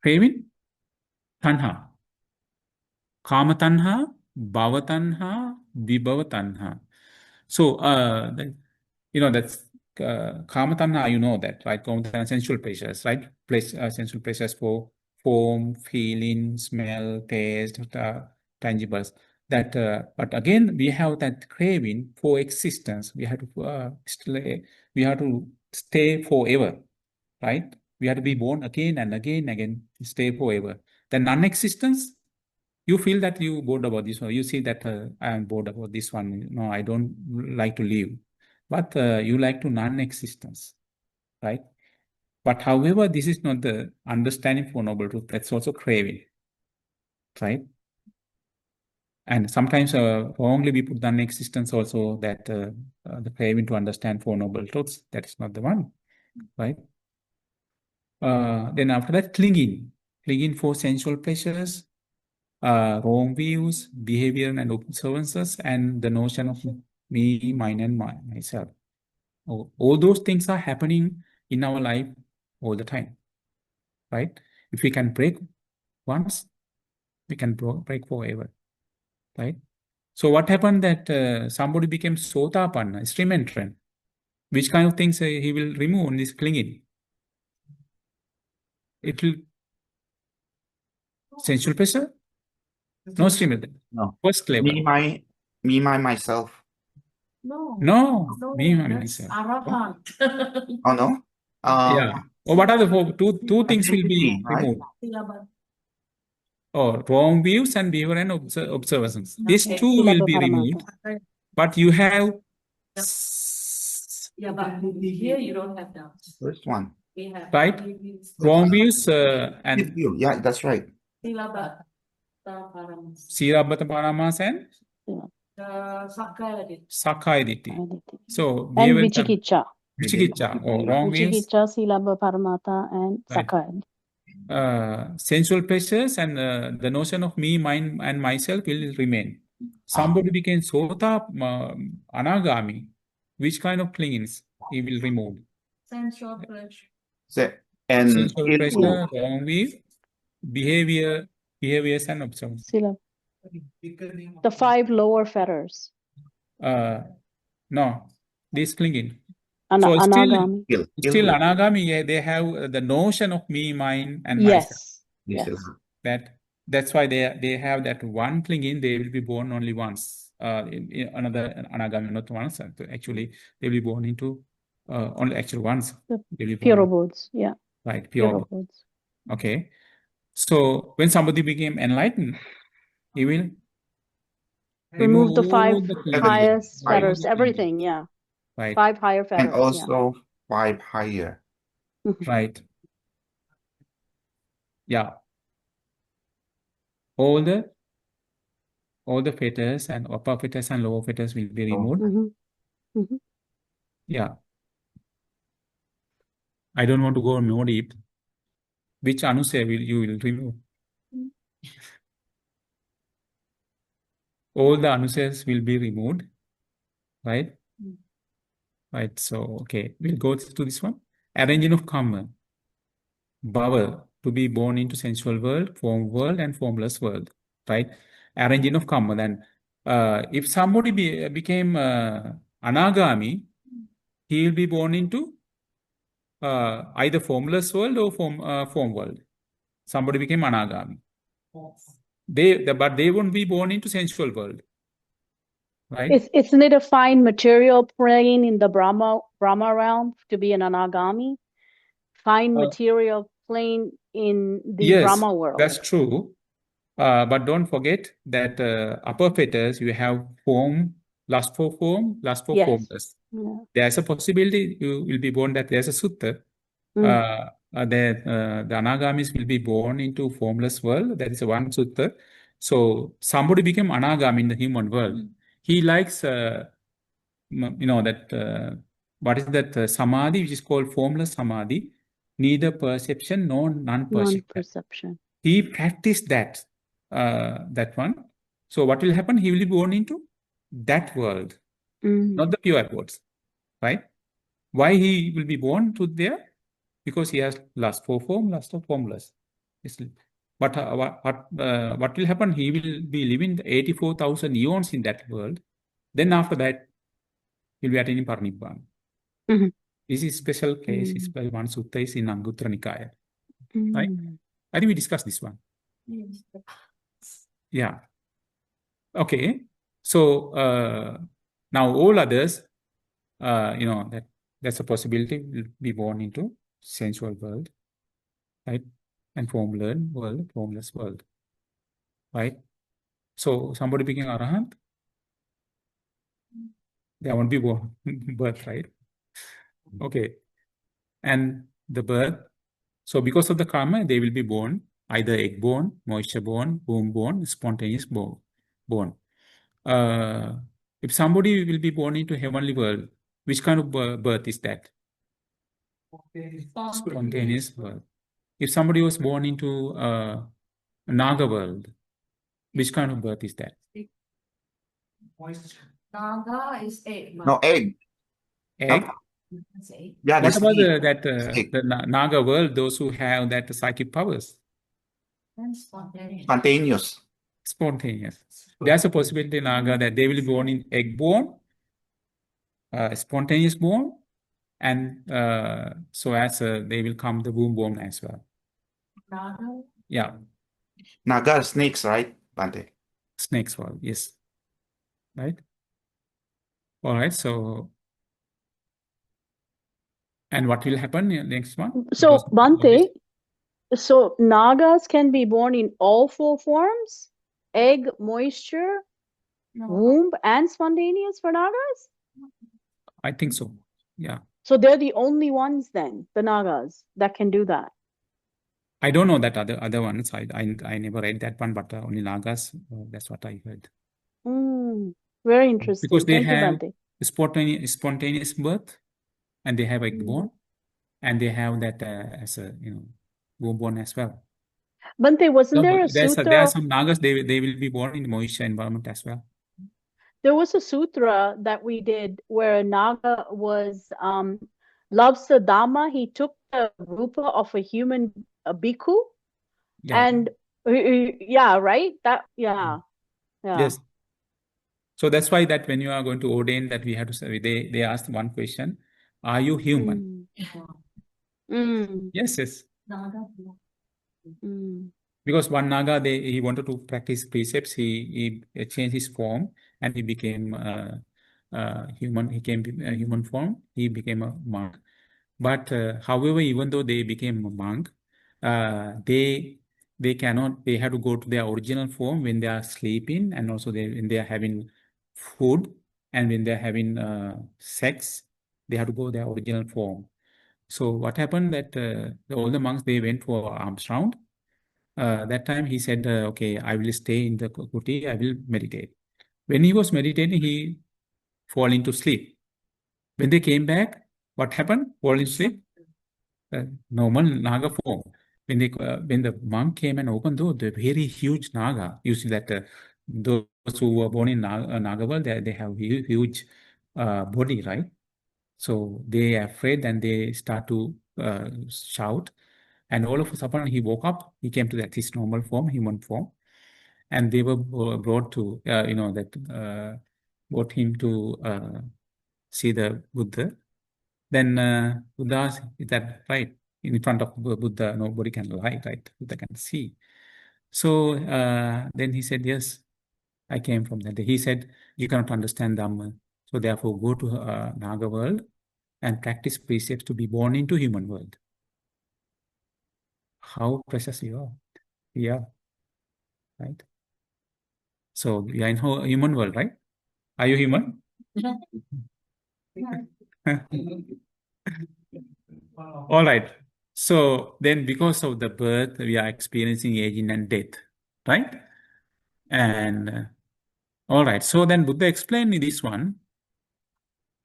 Craving, tanha. Kama tanha, bhava tanha, vibhava tanha. So, that's kama tanha, you know that, right? Kama tanha, sensual pleasures, right? Sensual pleasures for form, feeling, smell, taste, tangibles. But again, we have that craving for existence. We have to stay forever, right? We have to be born again and again and again, stay forever. The non-existence, you feel that you bored about this one. You see that I am bored about this one. No, I don't like to live. But you like to non-existence, right? But however, this is not the understanding for noble truth. That's also craving, right? And sometimes wrongly we put non-existence also, that the craving to understand four noble truths. That is not the one, right? Then after that, clinging for sensual pleasures, wrong views, behavior and observances, and the notion of me, mine, and myself. All those things are happening in our life all the time, right? If we can break once, we can break forever, right? So what happened that somebody became Sotapanna, stream entrant? Which kind of things he will remove on this clinging? It will sensual pleasure? No stream entrant. No. First level. Myself. No. No, No, me, that's myself. Arahant. Oh no? Yeah. Or what are the two things will be Activity, right? removed? Silaban. Or wrong views and behavior and observations. These Okay. two will be Silabha removed, Paramata. but you have Yeah, but here you don't have that. First one. We have right wrong views and View. Yeah, that's right. Silaban. Paramas. Sirabhata Paramas and Sakayadit. Sakayaditi. Aditi. So And behavior Vichikicha. Vichikicha or wrong views, Vichikicha, Silabha Paramata, and Right. Sakaya. Sensual pleasures and the notion of me, mine, and myself will remain. Somebody became Sota Anagami. Which kind of clingings he will remove? Sensual pleasure. So, and Sensual it pleasure, wrong view, behaviors and observations. Silabha. The 5 lower fetters. No, this clinging. So Anagami. still Anagami, yeah, they have the notion of me, mine, and myself. Yes. Yes. That's why they have that one clinging. They will be born only once. In another Anagami, not once. Actually, they will be born into only actually once. They will be born, Pure boards. Yeah. right? Pure Pure. boards. Okay. So when somebody became enlightened, he will Remove the 5 all the clinging. highest All the fetters. clinging. Everything. Yeah. Right. 5 higher fetters. and also 5 higher. Right. Yeah. All the fetters and upper fetters and lower fetters will be removed. Yeah. I don't want to go more deep. Which anusaya you will remove? All the anusayas will be removed. Right? Right. So, okay. We'll go to this one. Arranging of karma. Bhava, to be born into sensual world, form world, and formless world. Right? Arranging of karma. Then, if somebody became anagami, he will be born into either formless world or form world. Somebody became anagami. But they won't be born into sensual world. Right? Isn't it a fine material plane in the Brahma realm to be an anagami? Fine material plane in the Yes, Brahma world. that's true. But don't forget that upper fetters, you have form, lust for form, lust for Yes. formless. Yeah. There's a possibility you will be born that there's a sutta. The anagamis will be born into formless world. That is one sutta. So somebody became anagami in the human world. He likes, that what is that samadhi, which is called formless samadhi, neither perception nor non-perception. Non-perception. He practiced that one. So what will happen? He will be born into that world, not the pure worlds, right? Why he will be born to there? Because he has lust for form, lust for formless. But what will happen? He will be living 84,000 eons in that world. Then after that, he'll be attaining Parinibbana. This is special case. It's by one sutta is in Anguttara Nikaya. Right? I think we discussed this one. Yeah. Okay. So now all others, that's a possibility will be born into sensual world, right? And formless world, formless world, right? So somebody became Arahant, they won't be born birth, right? Okay. And the birth, so because of the karma, they will be born either egg born, moisture born, womb born, spontaneous born. If somebody will be born into heavenly world, which kind of birth is that? Spontaneous birth. If somebody was born into Naga world, which kind of birth is that? Naga is egg. No, egg. Egg? Yeah, What the about snake. the Naga world, those who have that psychic powers? Spontaneous. Spontaneous. There's a possibility, Naga, that they will be born in egg born, spontaneous born, and so as they will come the womb born as well. Yeah, Naga are snakes, right, Bante? snakes world, yes. Right? All right, so, and what will happen in next one? So, Because- Bante, so Nagas can be born in all four forms: egg, moisture, womb, and spontaneous for Nagas? I think so. Yeah. So they're the only ones then, the Nagas, that can do that. I don't know that other ones. I never read that one, but only Nagas, that's what I heard. Very interesting. Because they Thank you, have Bante. spontaneous birth, and they have egg born, and they have that as a womb born as well. Bante, wasn't So there a there are sutra? some Nagas, they will be born in moisture environment as well. There was a sutra that we did where a Naga was loves the Dhamma. He took the rupa of a human bhikkhu, Yeah. and yeah, right? That yeah. Yes. So that's why that when you are going to ordain, that we have to say, they asked one question: are you human? Yes. Because one Naga, he wanted to practice precepts. He changed his form and he became human. He came a human form. He became a monk. But however, even though they became a monk, they cannot. They have to go to their original form when they are sleeping, and also when they are having food, and when they are having sex. They have to go their original form. So what happened that all the monks, they went for alms round. That time he said, okay, I will stay in the kuti, I will meditate. When he was meditating, he fall into sleep. When they came back, what happened? Fall into sleep? Normal Naga form. When the monk came and opened the very huge Naga, you see that those who were born in Naga world, they have huge body, right? So they are afraid and they start to shout. And all of a sudden, he woke up. He came to his normal form, human form, and they were brought to, brought him to see the Buddha. Then Buddha asked, "Is that right? In front of Buddha, nobody can lie, right? Buddha can see." So then he said, "Yes, I came from that." He said, "You cannot understand Dhamma, so therefore go to Naga world and practice precepts to be born into human world." How precious you are. Yeah. Right. So you are in human world, right? Are you human? All right. So then because of the birth, we are experiencing aging and death, right? And all right. So then Buddha explained me this one.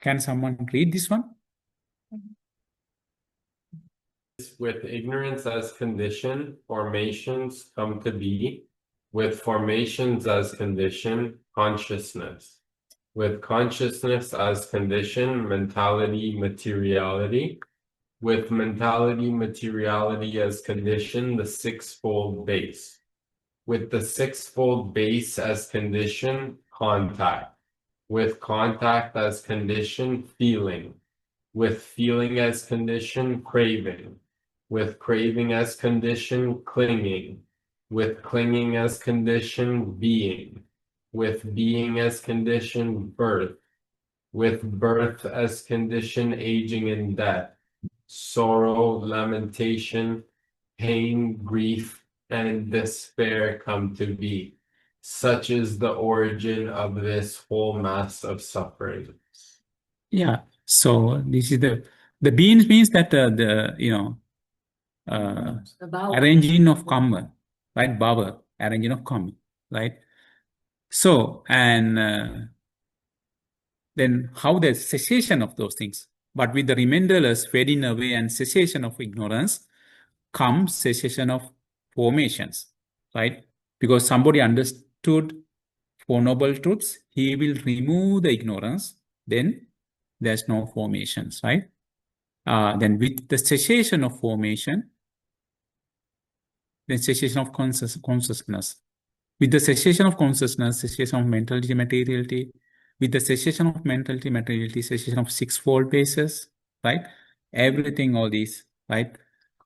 Can someone read this one? With ignorance as condition, formations come to be. With formations as condition, consciousness. With consciousness as condition, mentality, materiality. With mentality, materiality as condition, the sixfold base. With the sixfold base as condition, contact. With contact as condition, feeling. With feeling as condition, craving. With craving as condition, clinging. With clinging as condition, being. With being as condition, birth. With birth as condition, aging and death. Sorrow, lamentation, pain, grief, and despair come to be. Such is the origin of this whole mass of sufferings. Yeah. So this is the beings means that arranging of karma, right? Bhava, arranging of karma, right? So, and then how the cessation of those things, but with the remainderless fading away and cessation of ignorance comes cessation of formations, right? Because somebody understood Four Noble Truths, he will remove the ignorance, then there's no formations, right? Then with the cessation of formation, then cessation of consciousness. With the cessation of consciousness, cessation of mentality, materiality. With the cessation of mentality, materiality, cessation of sixfold bases, right? Everything, all these, right?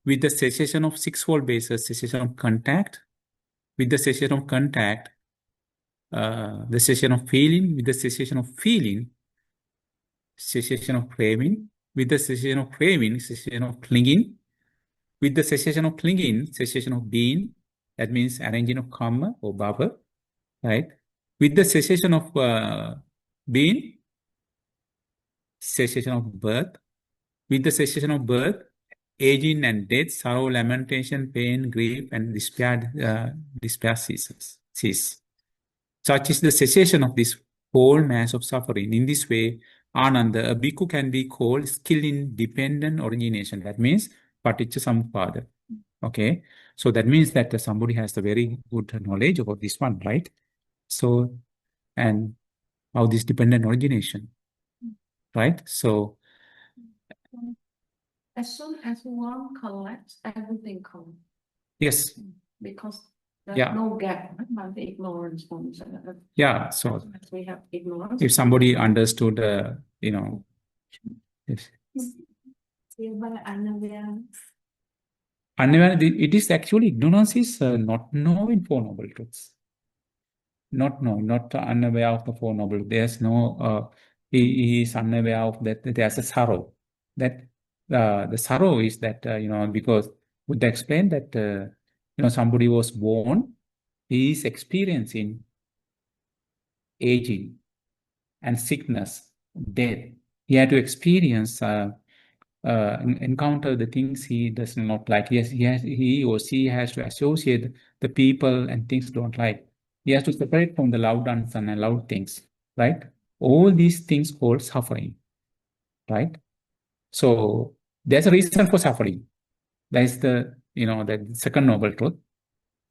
With the cessation of sixfold bases, cessation of contact. With the cessation of contact, the cessation of feeling. With the cessation of feeling, cessation of craving. With the cessation of craving, cessation of clinging. With the cessation of clinging, cessation of being. That means arranging of karma or bhava, right? With the cessation of being, cessation of birth. With the cessation of birth, aging and death, sorrow, lamentation, pain, grief, and despair cease. Such is the cessation of this whole mass of suffering. In this way, Ananda, a bhikkhu can be called skilled in dependent origination. That means Paticca Okay, so that means that somebody has a very good knowledge about this one, right? So, and how this dependent origination, right? So, As soon as one collects, everything comes. yes, Because there's Yeah. no gap, right? By the ignorance forms. yeah. So, As we have ignorance. if somebody understood, yes. It is actually ignorance is not knowing Four Noble Truths. Not unaware of the Four Noble. There's no, he is unaware of that there's a sorrow. That the sorrow is that, because Buddha explained that, somebody was born, he is experiencing aging and sickness, death. He had to experience, encounter the things he does not like. Yes, he or she has to associate the people and things don't like. He has to separate from the loved ones and unloved things, right? All these things called suffering, right? So there's a reason for suffering. That is the second noble truth.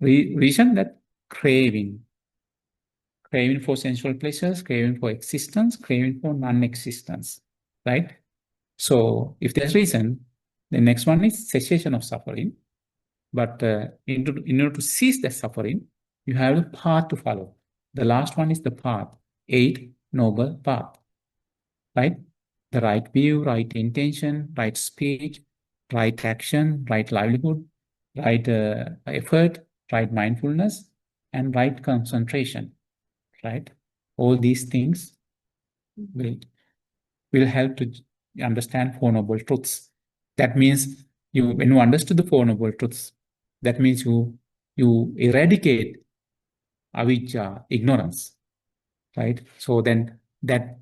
Reason that craving for sensual pleasures, craving for existence, craving for non-existence, right? So if there's reason, the next one is cessation of suffering. But in order to cease the suffering, you have a path to follow. The last one is the path, Eighth Noble Path, right? The right view, right intention, right speech, right action, right livelihood, right effort, right mindfulness, and right concentration, right? All these things will help to understand Four Noble Truths. That means when you understood the Four Noble Truths, that means you eradicate avijja, ignorance, right? So then that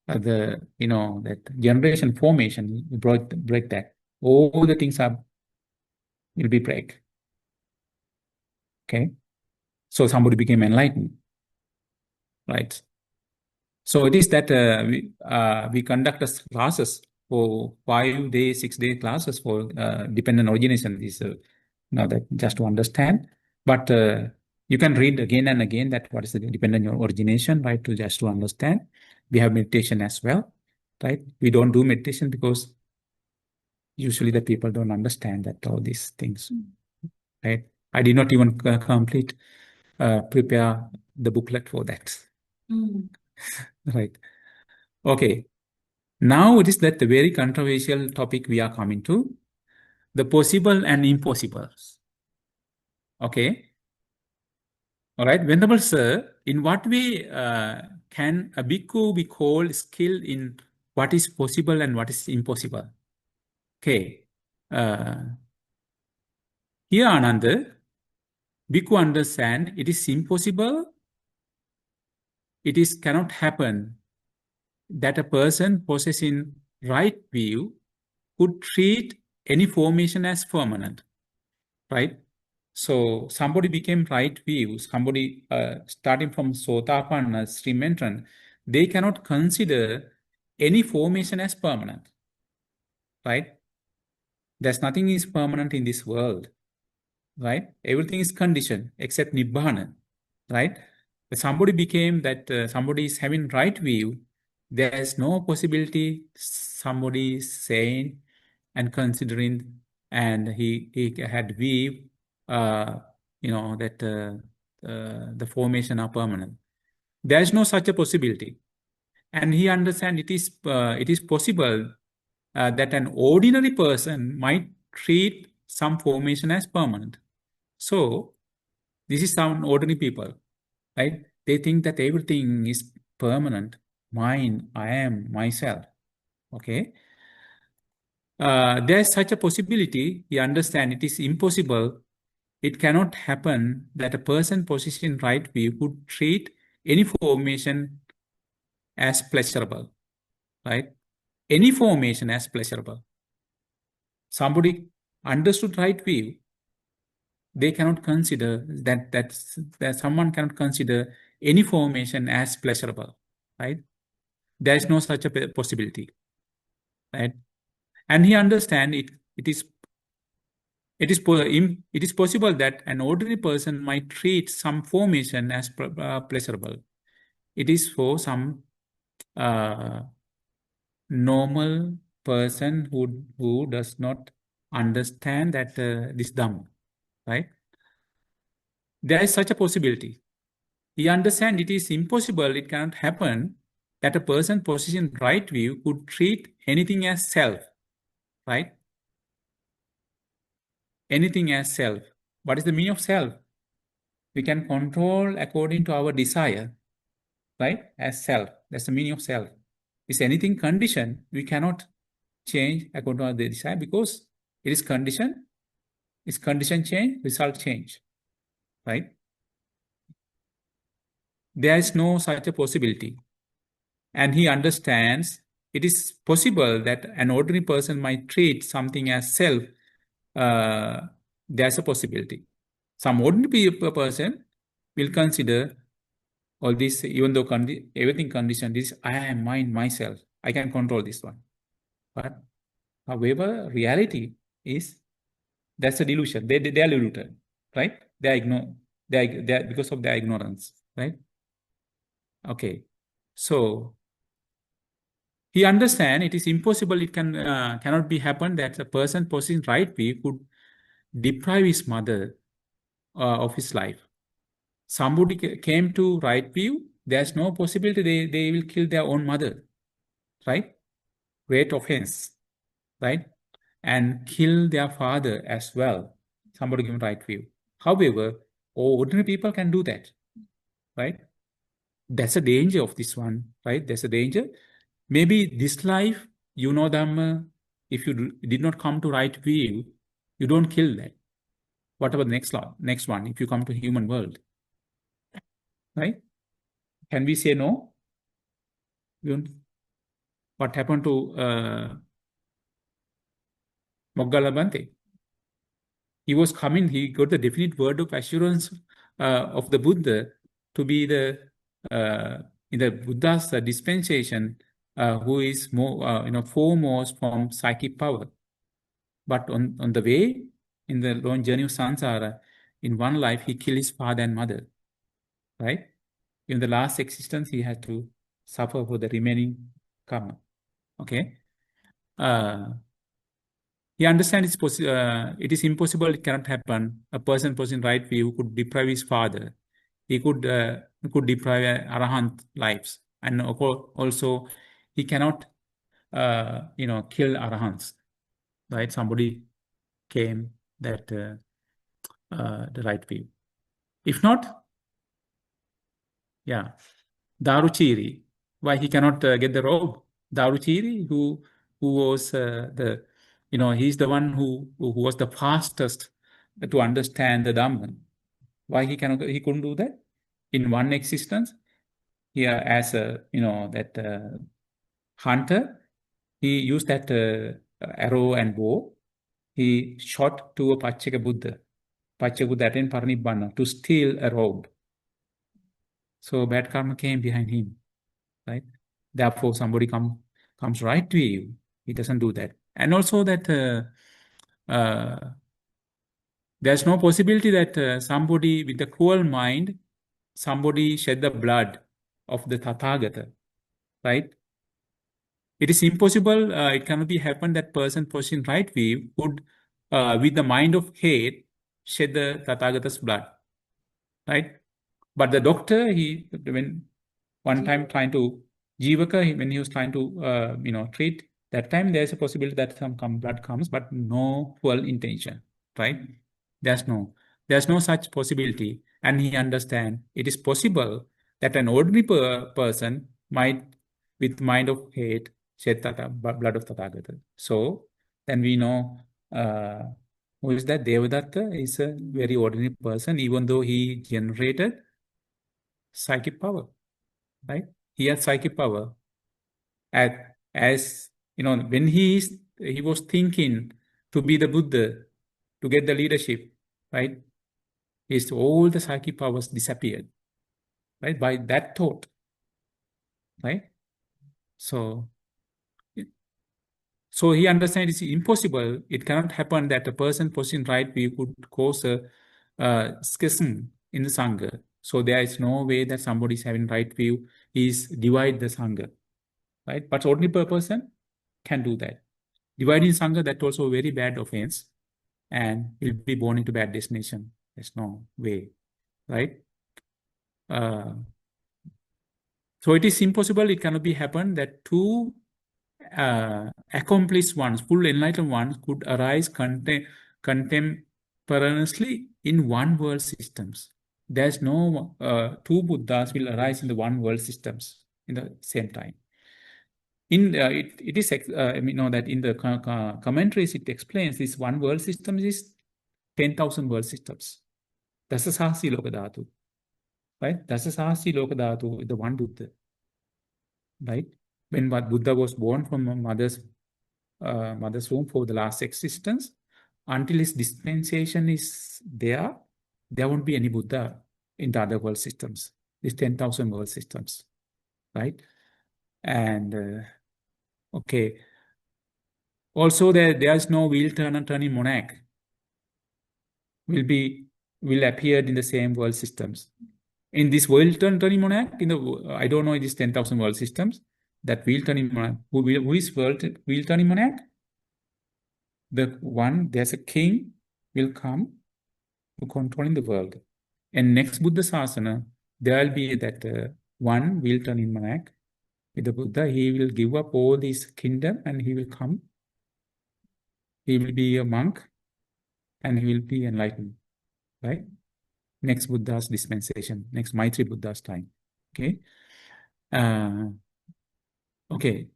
that generation formation break that. All the things will be break. Okay, so somebody became enlightened, right? So it is that we conduct classes for 5 days, 6 day classes for dependent origination. Is that just to understand, but you can read again and again that what is the dependent origination, right? Just to understand. We have meditation as well, right? We don't do meditation because usually the people don't understand that all these things, right? I did not even prepare the booklet for that, right? Okay. Now it is that the very controversial topic we are coming to, the possible and impossible. Okay. All right. Venerable Sir, in what way can a bhikkhu be called skilled in what is possible and what is impossible? Okay. Here, Ananda, bhikkhu understand it is impossible, cannot happen that a person possessing right view could treat any formation as permanent, right? So somebody became right view, somebody starting from Sotapanna, Sri Mentran, they cannot consider any formation as permanent, right? There's nothing is permanent in this world, right? Everything is conditioned except Nibbana, right? If somebody became that, somebody is having right view, there's no possibility somebody is saying and considering, and he had view, that the formation are permanent. There is no such a possibility. And he understand it is possible that an ordinary person might treat some formation as permanent. So this is some ordinary people, right? They think that everything is permanent. Mine, I am, myself. Okay. There is such a possibility. He understand it is impossible. It cannot happen that a person possessed in right view could treat any formation as pleasurable, right? Any formation as pleasurable. Somebody understood right view, they cannot consider that someone cannot consider any formation as pleasurable, right? There is no such a possibility, right? And he understand it is possible that an ordinary person might treat some formation as pleasurable. It is for some normal person who does not understand that this Dhamma, right? There is such a possibility. He understands it is impossible, it cannot happen that a person possessing right view could treat anything as self, right? Anything as self. What is the meaning of self? We can control according to our desire, right? As self. That's the meaning of self. Is anything conditioned? We cannot change according to our desire because it is conditioned. Is condition change, result change, right? There is no such a possibility. And he understands it is possible that an ordinary person might treat something as self. There's a possibility. Some ordinary person will consider all this, even though everything conditioned is, I am mine, myself. I can control this one. But however, reality is that's a delusion. They are deluded, right? They are because of their ignorance, right? Okay, so he understands it is impossible. It cannot be happen that a person possessing right view could deprive his mother of his life. Somebody came to right view. There's no possibility they will kill their own mother, right? Great offense, right? And kill their father as well. Somebody given right view. However, ordinary people can do that, right? That's a danger of this one, right? There's a danger. Maybe this life, Dhamma, if you did not come to right view, you don't kill that. What about the next one, if you come to human world, right? Can we say no? What happened to Moggala Bhante? He was coming, he got the definite word of assurance of the Buddha to be the in the Buddha's dispensation, who is more foremost from psychic power. But on the way, in the long journey of samsara, in one life he killed his father and mother, right? In the last existence, he had to suffer for the remaining karma. Okay. He understands it is impossible, it cannot happen. A person possessing right view could deprive his father. He could deprive arahant lives. And also, he cannot, kill arahants. Right? Somebody came that the right view. If not, yeah, Daruchiri. Why he cannot get the robe? Daruchiri, who was he's the one who was the fastest to understand the Dhamma. Why he couldn't do that? In one existence, here as a hunter, he used that arrow and bow. He shot to a Pacheka Buddha. Pacheka Buddha attained Parinibbana to steal a robe. So bad karma came behind him, right? Therefore, somebody comes right to you. He doesn't do that. And also that there's no possibility that somebody with a cruel mind, somebody shed the blood of the Tathagata, right? it is impossible, it cannot be happen that person possessing right view would, with the mind of hate, shed the Tathagata's blood, right? But the doctor, when one time trying to, Jivaka, when he was trying to, treat, that time there's a possibility that some blood comes, but no full intention, right? There's no such possibility. And he understand it is possible that an ordinary person might, with mind of hate, shed blood of Tathagata. So then we know who is that? Devadatta is a very ordinary person, even though he generated psychic power, right? He has psychic power. As when he was thinking to be the Buddha, to get the leadership, right? All the psychic powers disappeared, right? By that thought, right? So he understands it's impossible. It cannot happen that a person possessing right view could cause a schism in the Sangha. So there is no way that somebody is having right view is divide the Sangha, right? But ordinary person can do that. Dividing Sangha, that's also a very bad offense and will be born into bad destination. There's no way, right? So it is impossible, it cannot be happen that two accomplished ones, full enlightened ones could arise contemporaneously in one world systems. There's no two Buddhas will arise in the one world systems in the same time. It is that in the commentaries it explains this one world system is 10,000 world systems. That's a Sahasi Lokadhatu, right? That's a Sahasi Lokadhatu, the one Buddha, right? When Buddha was born from a mother's womb for the last existence, until his dispensation is there won't be any Buddha in the other world systems, these 10,000 world systems, right? And okay. Also, there's no wheel turning monarch will appear in the same world systems. In this wheel turning monarch, I don't know these 10,000 world systems, that wheel turning monarch, who is wheel turning monarch? There's a king will come to controlling the world. And next Buddha Sasana, there will be that one wheel turning monarch with the Buddha. He will give up all this kingdom and he will come. He will be a monk and he will be enlightened, right? Next Buddha's dispensation, next Maitri Buddha's time, okay? Okay.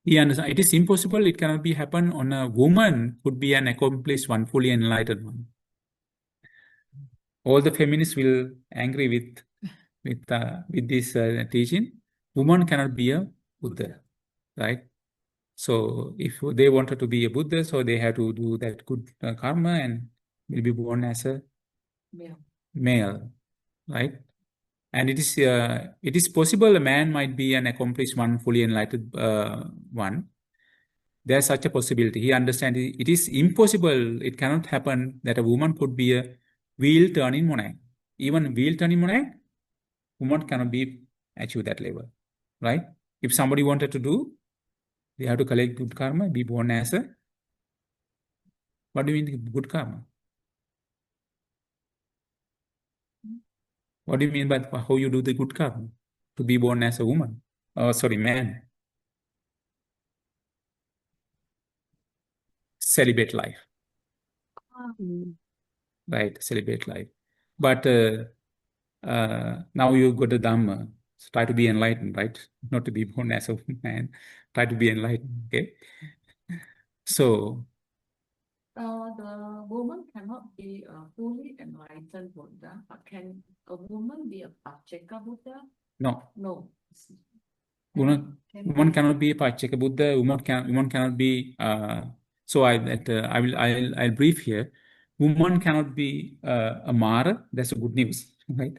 He understands it is impossible, it cannot be happen on a woman, could be an accomplished one, fully enlightened one. All the feminists will angry with this teaching. Woman cannot be a Buddha, right? So if they wanted to be a Buddha, so they have to do that good karma and will be born as a male, right? And it is possible a man might be an accomplished one, fully enlightened one. There's such a possibility. He understands it is impossible. It cannot happen that a woman could be a wheel turning monarch. Even wheel turning monarch, woman cannot be achieve that level, right? If somebody wanted to do, they have to collect good karma, be born as a. What do you mean good karma? What do you mean by how you do the good karma? To be born as a woman? Man. Celibate life. Right, celibate life. But now you go to Dhamma, so try to be enlightened, right? Not to be born as a man, try to be enlightened, okay? So, the woman cannot be a fully enlightened Buddha, but can a woman be a Pacceka Buddha? no. No. Woman cannot be a Pacceka Buddha. Woman cannot be. So I'll brief here. Woman cannot be a Mara. That's a good news, right?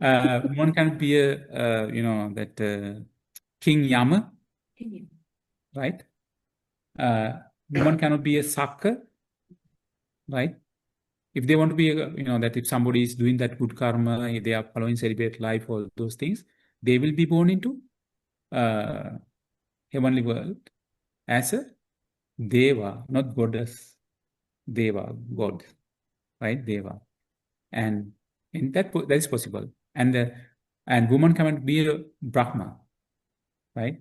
Woman cannot be a King Yama, right? Woman cannot be a Sakka, right? If they want to be, that if somebody is doing that good karma, if they are following celibate life, all those things, they will be born into heavenly world as a deva, not goddess. Deva, God, right? Deva. And in that is possible. And woman cannot be a Brahma, right?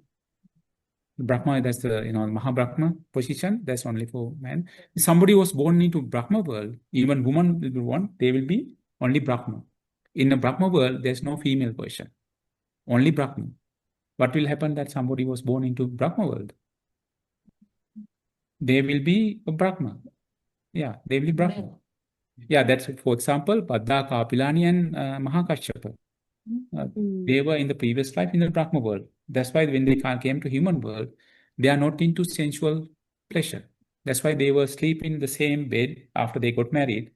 Brahma, that's the Mahabrahma position. That's only for men. If somebody was born into Brahma world, even woman will be born, they will be only Brahma. In a Brahma world, there's no female version, only Brahma. What will happen that somebody was born into Brahma world? They will be a Brahma. Yeah, they will be Brahma. Male. Yeah, that's for example, Bahudhātuka, Kapilani, and Mahakashyapa. They were in the previous life in the Brahma world. That's why when they came to human world, they are not into sensual pleasure. That's why they were sleeping in the same bed after they got married.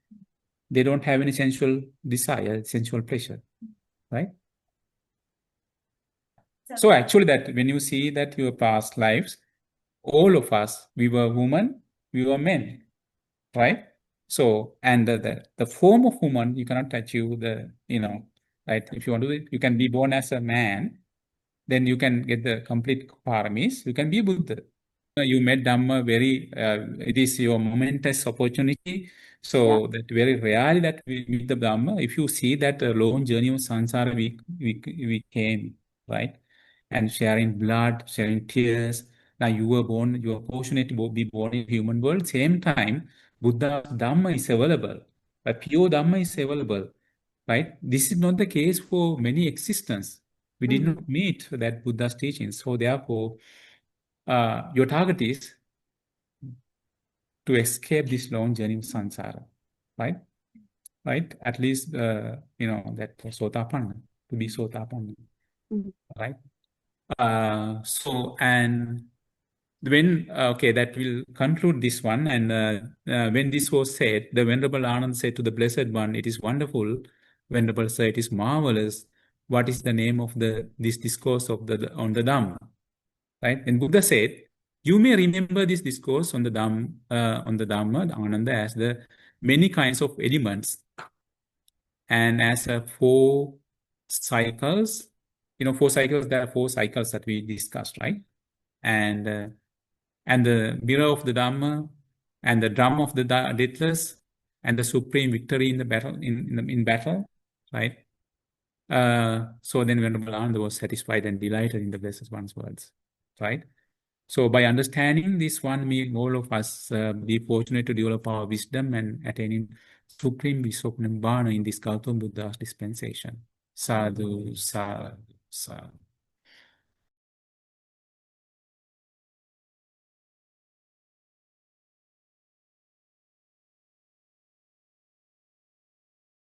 They don't have any sensual desire, sensual pleasure, right? So actually that when you see that your past lives, all of us, we were women, we were men, right? So, and the form of woman, you cannot achieve right? If you want to, you can be born as a man, then you can get the complete paramis, you can be Buddha. You met Dhamma it is your momentous opportunity. So that very rarely that we meet the Dhamma. If you see that long journey of samsara, we came, right? And sharing blood, sharing tears. Now you are fortunate to be born in human world. Same time, Buddha's Dhamma is available. But pure Dhamma is available, right? This is not the case for many existence. We did not meet that Buddha's teachings. So therefore, your target is to escape this long journey of samsara, right? Right? At least, that Sotapanna, to be Sotapanna, right? And when, that will conclude this one. And when this was said, the Venerable Anand said to the Blessed One, it is wonderful. Venerable Sir, it is marvelous. What is the name of this discourse on the Dhamma? Right? And Buddha said, you may remember this discourse on the Dhamma, the Ananda, as the many kinds of elements and as 4 cycles. There are 4 cycles that we discussed, right? And the mirror of the Dhamma and the drum of the deathless and the supreme victory in the battle, in battle, right? So then Venerable Ananda was satisfied and delighted in the Blessed One's words, right? So by understanding this one, may all of us be fortunate to develop our wisdom and attaining supreme bliss of Nibbana in this Gautama Buddha's dispensation. Sadhu, sadhu, sadhu.